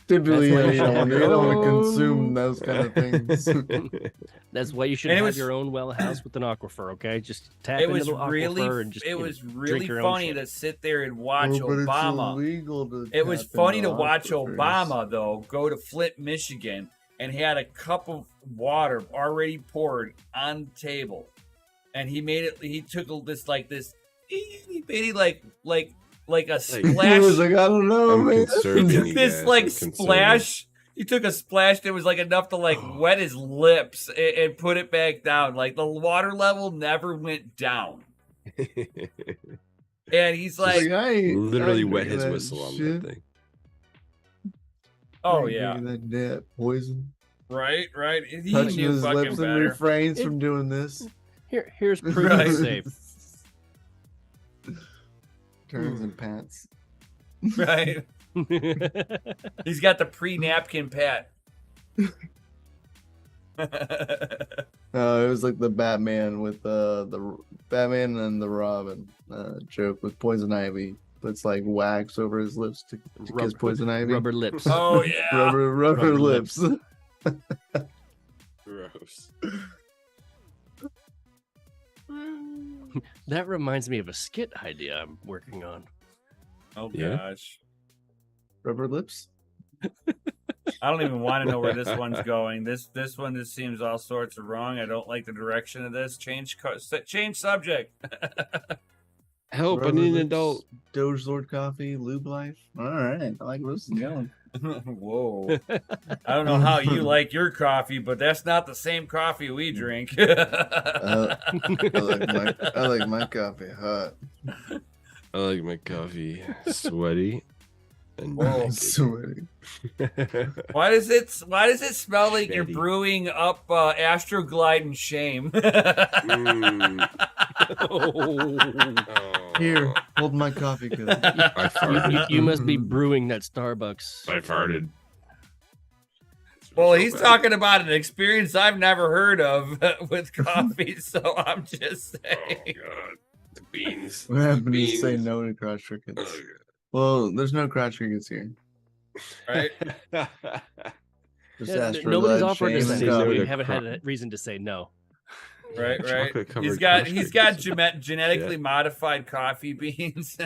Typically, you don't want to consume those kind of things. That's why you should have your own well house with an aquifer. Okay, just tap into the aquifer and just. It was really funny to sit there and watch Obama. It's illegal to it was funny to watch Obama though go to Flint, Michigan, and he had a cup of water already poured on the table, and he made it. He took this itty bitty like a splash. He was like, I don't know, man. This like splash. He took a splash that was like enough to like wet his lips and put it back down. Like the water level never went down. And he's like, literally wet his whistle on that thing. Oh yeah, that poison. Right. He touching knew his fucking lips and better. refrains from doing this. Here's proof it's safe. Turns and pants. Right. He's got the pre-napkin pat. It was like the Batman with the Batman and the Robin joke with Poison Ivy. Puts like wax over his lips to kiss Poison Ivy. Rubber lips. Oh yeah. rubber lips. Gross. That reminds me of a skit idea I'm working on. Oh gosh. Rubber lips? I don't even want to know where this one's going. This one just seems all sorts of wrong. I don't like the direction of this. Change subject. Help, I need an adult. DogeLord coffee, lube life. All right, I like where this is going. Whoa. I don't know how you like your coffee, but that's not the same coffee we drink. I like my coffee hot. I like my coffee sweaty and sweaty. Why does it smell like you're brewing up Astroglide and Shame? Here, hold my coffee cup. You must be brewing that Starbucks. I farted. Well, he's talking about an experience I've never heard of with coffee, so I'm just saying. Oh god, the beans. What happened to say no to crotch crickets? Well, there's no crotch crickets here. Right? Just ask for nobody's lead, offered us shame, that. and We coffee. haven't had a reason to say no. Right. Chocolate-covered He's got genetically modified coffee beans.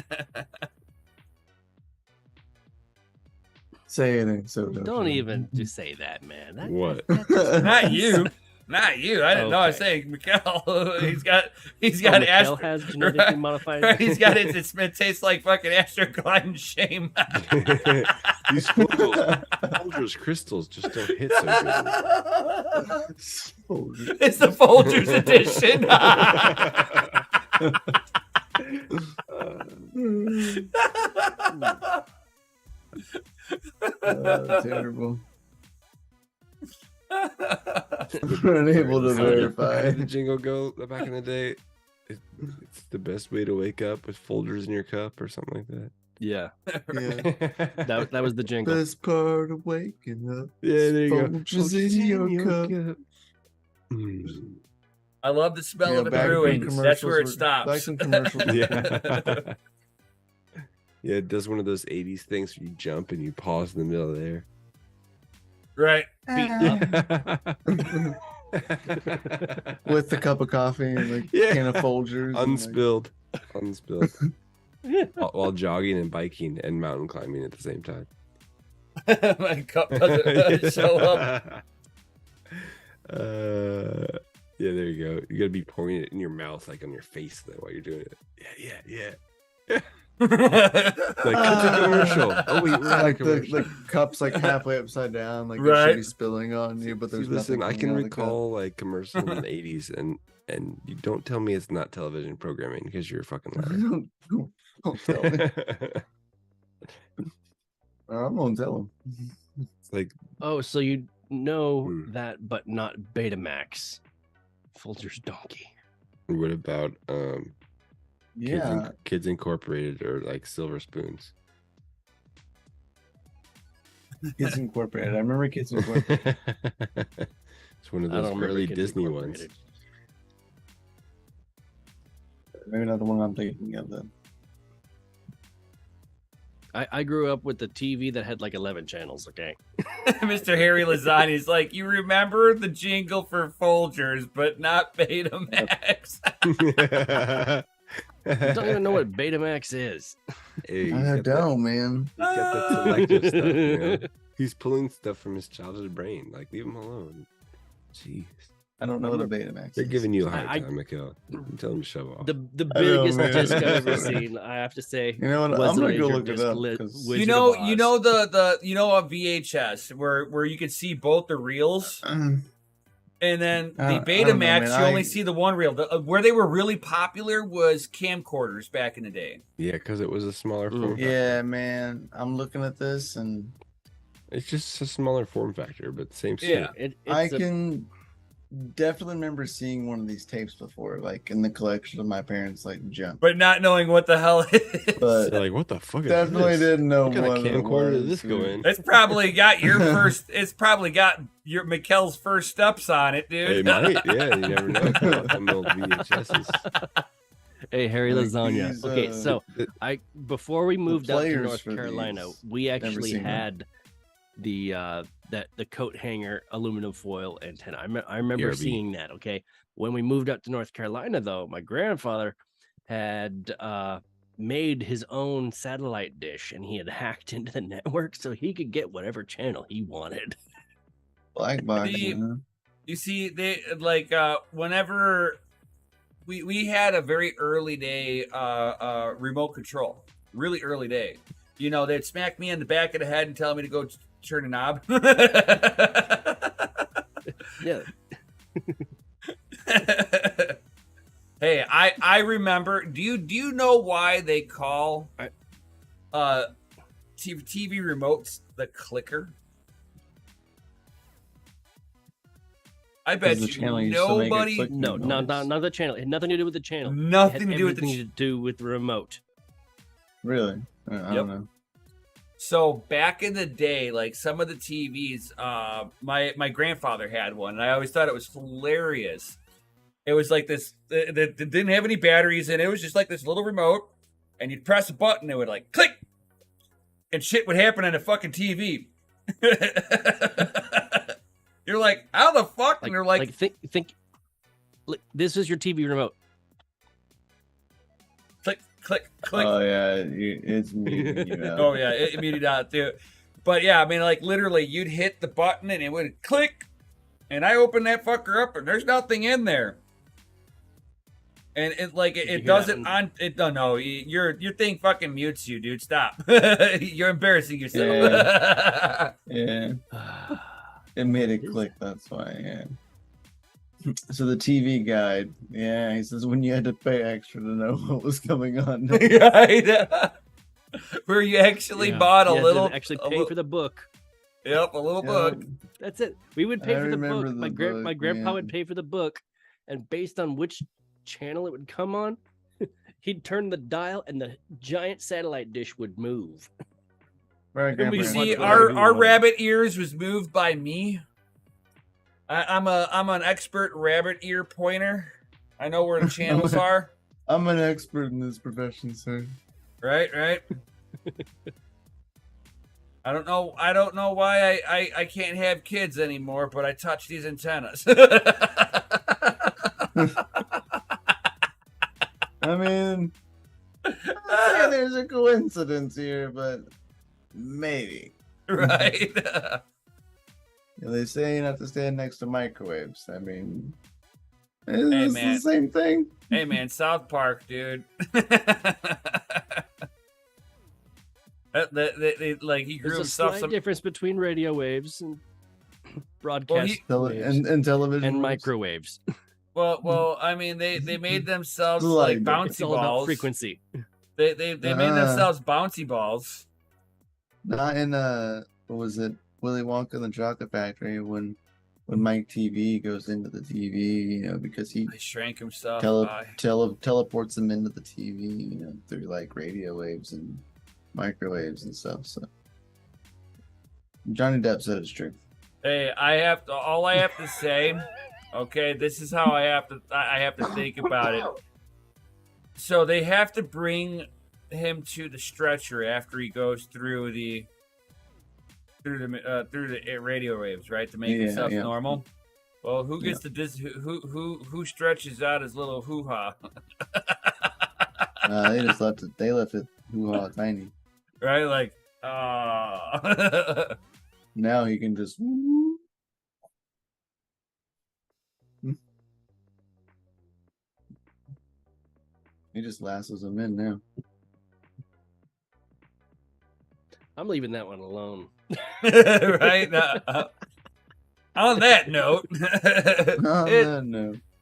Say anything. So Don't even just say that, man. What? Not you. Not you. I didn't know. I was saying Mikkel. He's got Mikkel has genetically modified. Right, he's got it. It tastes like fucking Astroglide and Shame. These Folgers crystals just don't hit so good. It's the Folgers edition. Terrible. Unable to How did verify. the jingle go back in the day? It's the best way to wake up with Folgers in your cup or something like that. Yeah, Yeah. that was the jingle. Best part of waking up. Yeah, there you go. Folgers in your cup. Mm. I love the smell Yeah, of it back when brewing. That's where it commercials were- Back stops. when commercials. Yeah. Yeah, it does one of those 80s things where you jump and you pause in the middle of there. Right. With the cup of coffee and like Yeah. can of Folgers. and, like- Unspilled. While jogging and biking and mountain climbing at the same time. My cup doesn't show up. Yeah, there you go. You gotta be pouring it in your mouth, like on your face, though, while you're doing it. Yeah. Like it's a commercial. Oh wait, we're at a like commercial. the cup's like halfway upside down, like it Right. should be spilling on you, but See, there's listen, nothing I coming can out of the cup. recall like commercials in the 80s, and you don't tell me it's not television programming because you're a fucking Don't tell me. liar. I'm gonna tell him. It's like Oh, so you know Hmm. that, but not Betamax. Folgers donkey. what about Yeah, Kids Incorporated or like Silver Spoons? Kids Incorporated. I remember Kids Incorporated. It's one of I don't those remember early Kids Disney ones. Incorporated. Maybe not the one I'm thinking of then. I grew up with the TV that had like 11 channels. Okay, Mr. Harry Lasagna's like, you remember the jingle for Folgers, but not Betamax. I don't even know what Betamax is. Hey, he's I got that- don't, man. He's got that selective stuff, you know? He's pulling stuff from his childhood brain. Like, leave him alone. Jeez. I don't know what a Betamax They're is. giving you a hard I- time, Mikhail. Tell him to shove off. The I know, biggest man. disc I've ever seen, I have to say. You know what? was I'm the gonna go Laser look it disc up. lit 'cause- Wizard you of know Oz. a VHS where you could see both the reels, and then the I don't know, Betamax man. you only see the one reel. Where they were really popular was camcorders back in the day. Yeah, because it was a smaller Mm. form factor. Yeah, man. I'm looking at this and It's just a smaller form factor, but same shit. Yeah. It's I can definitely remember seeing one of these tapes before, like in the collection of my parents' like junk. But not knowing what the hell it is. But They're like, what the fuck is definitely this? didn't know What kind what of it camcorder did was, this go dude. in? It's probably got your first. It's probably got your Mikkel's first steps on it, dude. It might, yeah, you never know. Some old VHSs. Hey, Harry Like Lasagna. these, Okay, so It- before we moved up to players North for Carolina, these, we never actually seen them. had the the coat hanger aluminum foil antenna. I remember BRB. seeing that. Okay, when we moved up to North Carolina, though, my grandfather had made his own satellite dish, and he had hacked into the network so he could get whatever channel he wanted. Black box. The- huh? You see, they like whenever we had a very early day remote control, really early day. You know, they'd smack me in the back of the head and tell me to go turn a knob. Yeah, Hey, I remember. Do you know why they call TV remotes the clicker? I bet the you channel used to make it nobody. click. no, noise. not the channel. It had nothing to do with the channel. It Nothing had to do with the everything to do with the remote. Really? I don't know. So back in the day, like some of the TVs, my grandfather had one, and I always thought it was hilarious. It was like this that didn't have any batteries in it. It was just like this little remote, and you'd press a button, it would like click, and shit would happen on a fucking TV. You're like, how the fuck? And they're like, think. Look, this is your TV remote. click, click, click. Oh yeah, it's muting you out. Oh yeah, it muted out too. But yeah, I mean, like literally, you'd hit the button and it would click, and I opened that fucker up, and there's nothing in there. And it like Did you it hear does that it one? on it. No, your thing fucking mutes you, dude. Stop. You're embarrassing yourself. Yeah, it made it click. That's why. Yeah. So the TV guide, yeah, he says when you had to pay extra to know what was going on. Right? Where you actually Yeah. bought a You had to little. actually a pay li- for the book. Yep, a little book. That's it. We would pay I for the remember book. the My book, grandpa would man. pay for the book, and based on which channel it would come on, he'd turn the dial, and the giant satellite dish would move. And we see Watch whatever he our wanted. rabbit ears was moved by me. I'm an expert rabbit ear pointer. I know where the channels are. I'm an expert in this profession, sir. Right. I don't know why I can't have kids anymore, but I touch these antennas. I mean, yeah, there's a coincidence here, but maybe. Right. You know, they say not to stand next to microwaves. I mean, it's man. the same thing. Hey man, South Park, dude. They like he grew There's a himself slight difference between radio waves and broadcast waves And television and waves. microwaves. Well, I mean, they made themselves Like, like It's bouncy all about balls. frequency. They made themselves bouncy balls. Not in what was it, Willy Wonka and the Chocolate Factory when Mike TV goes into the TV, you know, because he He shrank himself. teleports them into the TV, you know, through like radio waves and microwaves and stuff. So Johnny Depp said it's true. Hey, all I have to say, okay, this is how I have to think about it. So they have to bring him to the stretcher after he goes through the radio waves, right, to make himself normal. Well, who gets who stretches out his little hoo-ha? They left it hoo-ha tiny. Right, like Now he can just he just lassos him in now. I'm leaving that one alone. right. On that note,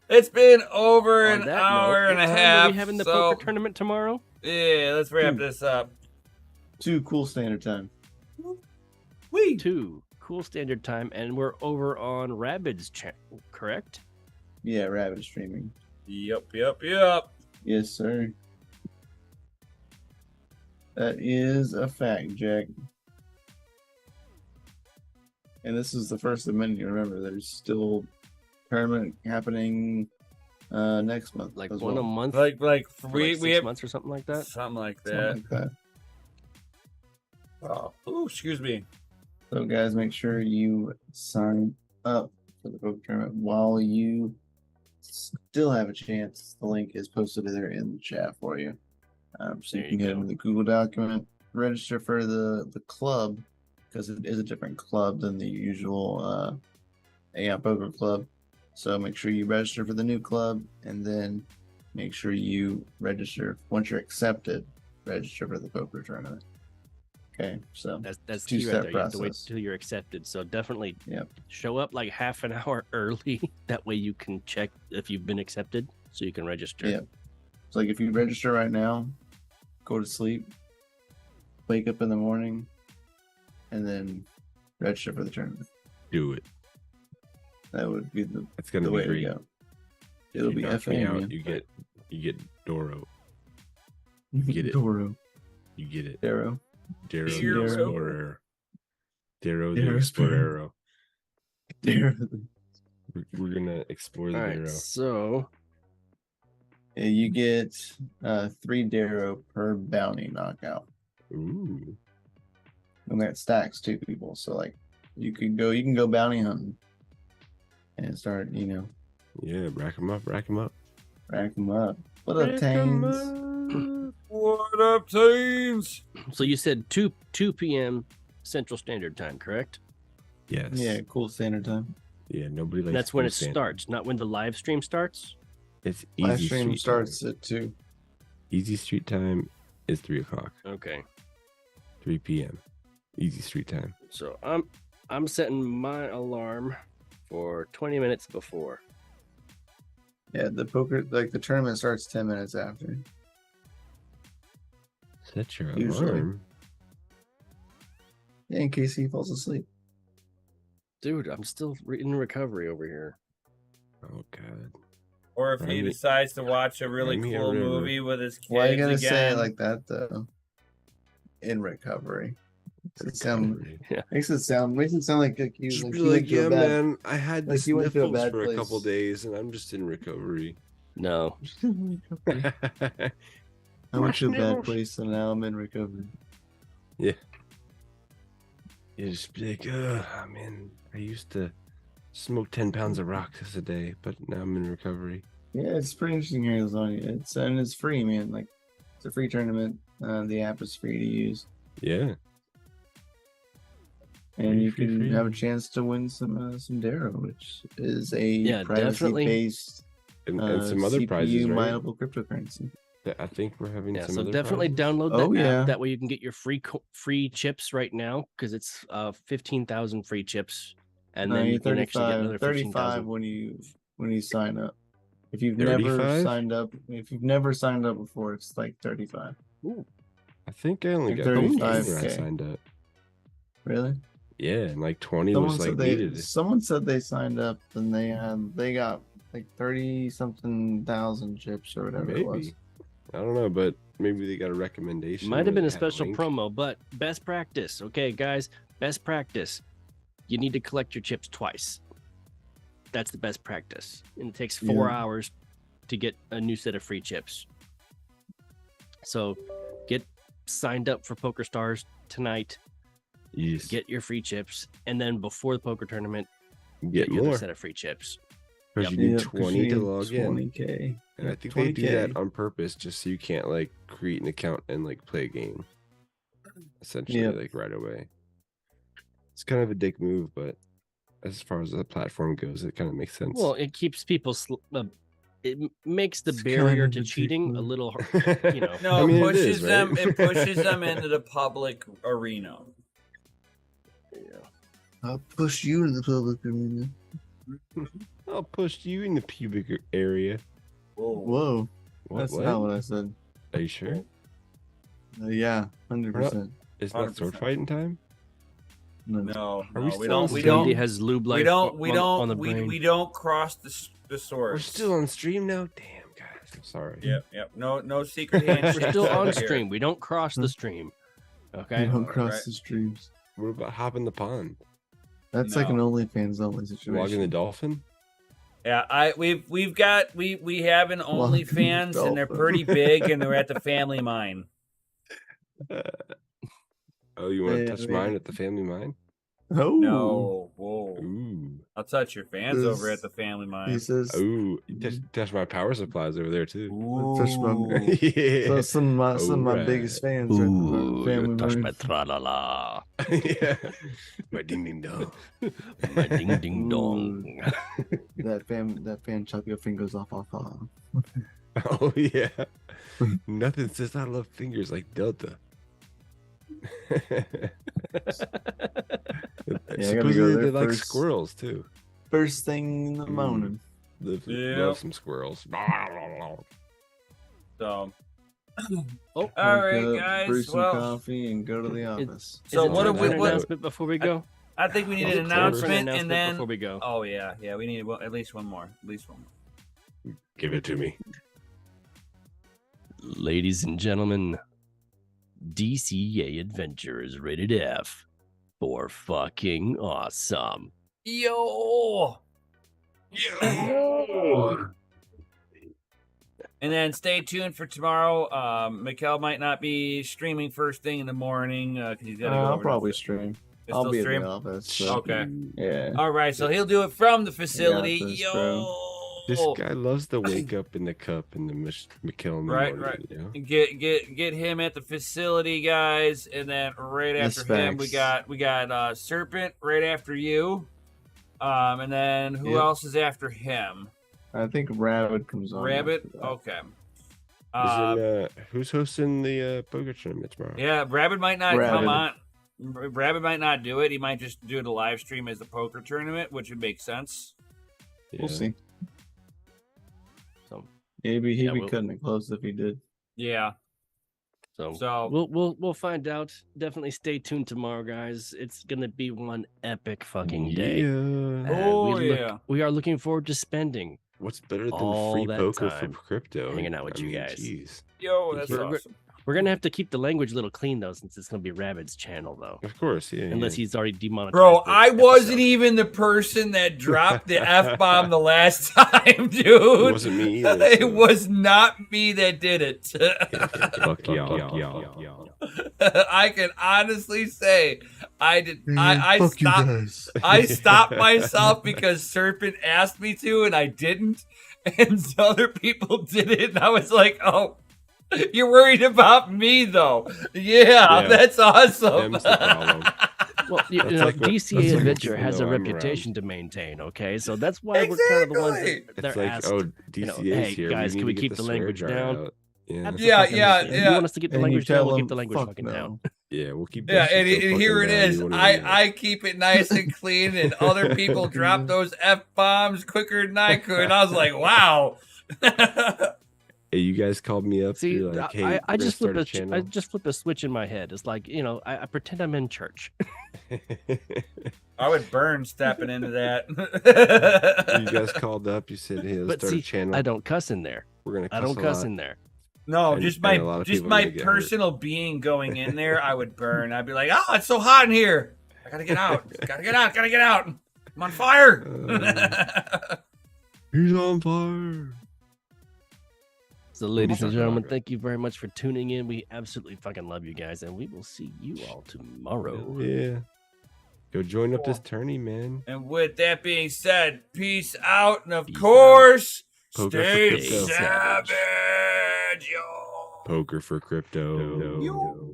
it's been over an hour and a half. Are we having the poker tournament tomorrow? Yeah, let's wrap this up. 2 cool standard time. 2 cool standard time, and we're over on Rabid's channel, correct? Yeah, Rabbit streaming. Yep. Yes, sir. That is a fact, Jack. And this is the first of many. Remember, there's still tournament happening next month. Like as one well. a month, Like we 6 months or something like that. something like Something that. like that. Oh, excuse me. So, guys, make sure you sign up for the poker tournament while you still have a chance. The link is posted there in the chat for you. So you can get into the Google document, register for the club, because it is a different club than the usual AM Poker Club. So make sure you register for the new club, and then make sure you register once you're accepted. Register for the poker tournament. Okay, so That's key right there. You have to wait process. till you're accepted. So definitely Yep. show up like half an hour early. That way you can check if you've been accepted, so you can register. Yeah. It's like if you register right now, go to sleep, wake up in the morning, and then register for the tournament. Do it. That would be the It's gonna be way to great. go. It'll You be knock me FA, out, man. you get Doro. get it. Doro. You get it. Daro. Daro the Daro. Explorer. Daro the Daro Explorer. Daro. We're gonna explore the All right. Daro. So Yeah, you get 3 Daro per bounty knockout. Ooh. And that stacks 2 people. So like you can go bounty hunting and start, Yeah, rack them up. rack them up. What up, Rack 'em Tames? What up, teams? So you said 2 p.m. Central Standard Time, correct? Yes. Yeah, cool standard time. Yeah, nobody likes And that's when full it stand. starts, not when the live stream starts. It's Live easy stream street starts time. at 2. Easy street time is 3 o'clock. Okay. 3 p.m. Easy street time. So I'm setting my alarm for 20 minutes before. Yeah, the tournament starts 10 minutes after. Set your Usually. alarm. Yeah, in case he falls asleep. Dude, I'm still in recovery over here. Oh god. Or if he Run me- decides to watch a really run me a cool river. movie with his kids Why you gotta again. say it like that though? In recovery. Recovery. Makes it sound like you Just like be you went like, to a yeah, bad man, I had the like you went to a sniffles bad for a couple place. days, and I'm just in recovery. No. I went to a bad Sniffles. place and now I'm in recovery. You just be like, man, I used to smoke 10 pounds of rocks a day, but now I'm in recovery. Yeah, it's pretty interesting here, Lasagna. It's free, man. Like it's a free tournament. The app is free to use, Yeah. and you Free, can free. have a chance to win some Darrow, which is a Yeah, definitely. privacy-based And some other CPU prizes, right? mineable cryptocurrency. I think we're having Yeah, some so other definitely prizes. download that Oh, yeah. app. That way you can get your free chips right now because it's 15,000 free chips, and then you're you can actually get another 35 15,000. when you sign up. If you've 35? never signed up before, it's like 35. I think I only Like got 35 when I 35K. signed up. Really? Yeah, and like 20 was like needed. Someone said they signed up and they got like 30-something thousand chips or whatever it was. Maybe. I don't know, but maybe they got a recommendation. Might have where been a they had special link. promo, but best practice. Okay, guys, best practice. You need to collect your chips twice. That's the best practice. And it takes 4 Yeah. hours to get a new set of free chips. So get signed up for PokerStars tonight. Yes. Get your free chips. And then before the poker tournament, Get your other more. set of free chips. Because Yep. you need Yep, 'cause 20 you to need log in. 20K. And I think 20K. they do that on purpose just so you can't like create an account and like play a game. Essentially, Yep. like right away. It's kind of a dick move, but as far as the platform goes, it kind of makes sense. Well, it keeps people. It makes the It's barrier kind to of a dick cheating a move. little. You know. No, I mean, it it pushes is, right? them. It pushes them into the public arena. I'll push you to the public arena. I'll push you in the pubic area. Whoa, What? that's what? not what I said. Are you sure? Yeah, 100%. It's not sword 100%. fighting time? No, Are we no, still we on don't. We stream? don't. Andy has lube life We don't. We on the don't. brain. We don't cross the sword. We're still on stream now? Damn, guys. I'm sorry. Yep. Yep. No secret handshakes. We're still on over here. stream. We don't cross the stream. Okay. You don't cross right. the streams. What about hopping the pond? That's like an No. OnlyFans only situation. Logging the dolphin? Yeah, we have an Well, OnlyFans and they're dolphin. pretty big and they're at the family mine. Oh, you want to Yeah, touch man. mine at the family mine? Oh No, whoa! Ooh. I'll touch your fans This- over at the family He mine. says Ooh. You touch my power supplies over there, too. touch my Ooh. Yeah. so some of my Alright. biggest fans are at the family touch mine. my tra-la-la. Yeah. My ding ding dong. My ding ding dong. That fan chop your fingers off. Oh, yeah. Nothing says I love fingers like Delta. gotta Supposedly go there they like first. squirrels too. First thing in the morning. Love Yep. some squirrels. So, Oh, all right, Wake up, guys. brew some Well, coffee and go to the office. So is it what time do for we- an what- announcement before we go? I think we need Is an it time for an announcement and then. before we go. Oh yeah, we need at least one more. At least one more. Give it to me. Ladies and gentlemen, DCA Adventure is rated F for fucking awesome. Yo. And then stay tuned for tomorrow. Mikkel might not be streaming first thing in the morning because he's got to go. I'll over to probably the- stream. You'll I'll still be stream? in the office. So. Okay. Yeah. All right, so he'll do it from the facility. this, Yo. bro. This guy loves to wake up in the cup in the McKellen in the Right, morning, you know? Get him at the facility, guys, and then right That's after him we facts. got Serpent right after you, and then who Yep. else is after him? I think Rabbit comes on. Rabbit. after that. Okay. Who's hosting the poker tournament tomorrow? Yeah, Rabbit might not come Rabbit. on. Rabbit might not do it. He might just do the live stream as the poker tournament, which would make sense. We'll see. So Maybe he'd Yeah, be we'll- cutting it close if he did. Yeah. So we'll find out. Definitely stay tuned tomorrow, guys. It's gonna be one epic fucking day. Yeah. We are looking forward to spending What's better than all free that poker time for crypto? hanging out with you guys. Jeez. Yo, that's We're- awesome. We're gonna have to keep the language a little clean though, since it's gonna be Rabid's channel though. Of course, yeah. Unless he's already demonetized. Bro, this I wasn't episode. even the person that dropped the F-bomb the last time, dude. It wasn't me either, It so- was not me that did it. Fuck y'all. I can honestly say I did. I Fuck you stopped. guys. I stopped myself because Serpent asked me to, and I didn't. And other people did it, and I was like, "Oh, you're worried about me, though? Yeah. That's awesome." Them's the problem. Well, you That's know, like what- DCA that's like Adventure people has a know I'm reputation to maintain. Okay, so that's why we're kind of the ones Exactly. that they're It's like, asked. oh, you know, DCA's hey, here. guys, we can need we to keep get the swear language jar down? out. Yeah, Absolutely. Yeah, Fucking yeah, understand. yeah. You want us to keep the And you language down? tell We'll keep them, the language "Fuck fucking no." down. yeah, we'll keep. Yeah, that shit and so here fucking it down, is. you won't even know. I keep it nice and clean, and other people drop those F-bombs quicker than I could. I was like, wow. Hey, you guys called me up. See, You're like, hey, I we're gonna just flip start a channel. I just flip a switch in my head. It's like, you know, I pretend I'm in church. I would burn stepping into that. You guys called up. You said, hey, let's But start see, a channel. I don't cuss in there. We're gonna. I don't a cuss lot. in there. No, And- just and a lot of people are my gonna get hurt. personal being going in there, I would burn. I'd be like, oh, it's so hot in here. I gotta get out. Gotta get out. Gotta get out. I'm on fire. He's on fire. So, ladies and talking gentlemen, about it. thank you very much for tuning in. We absolutely fucking love you guys, and we will see you all tomorrow. Yeah. Go join up this tourney, man. And with that being said, peace out. And of Peace course, Poker for stay crypto. savage, yo. Poker for crypto. Yo.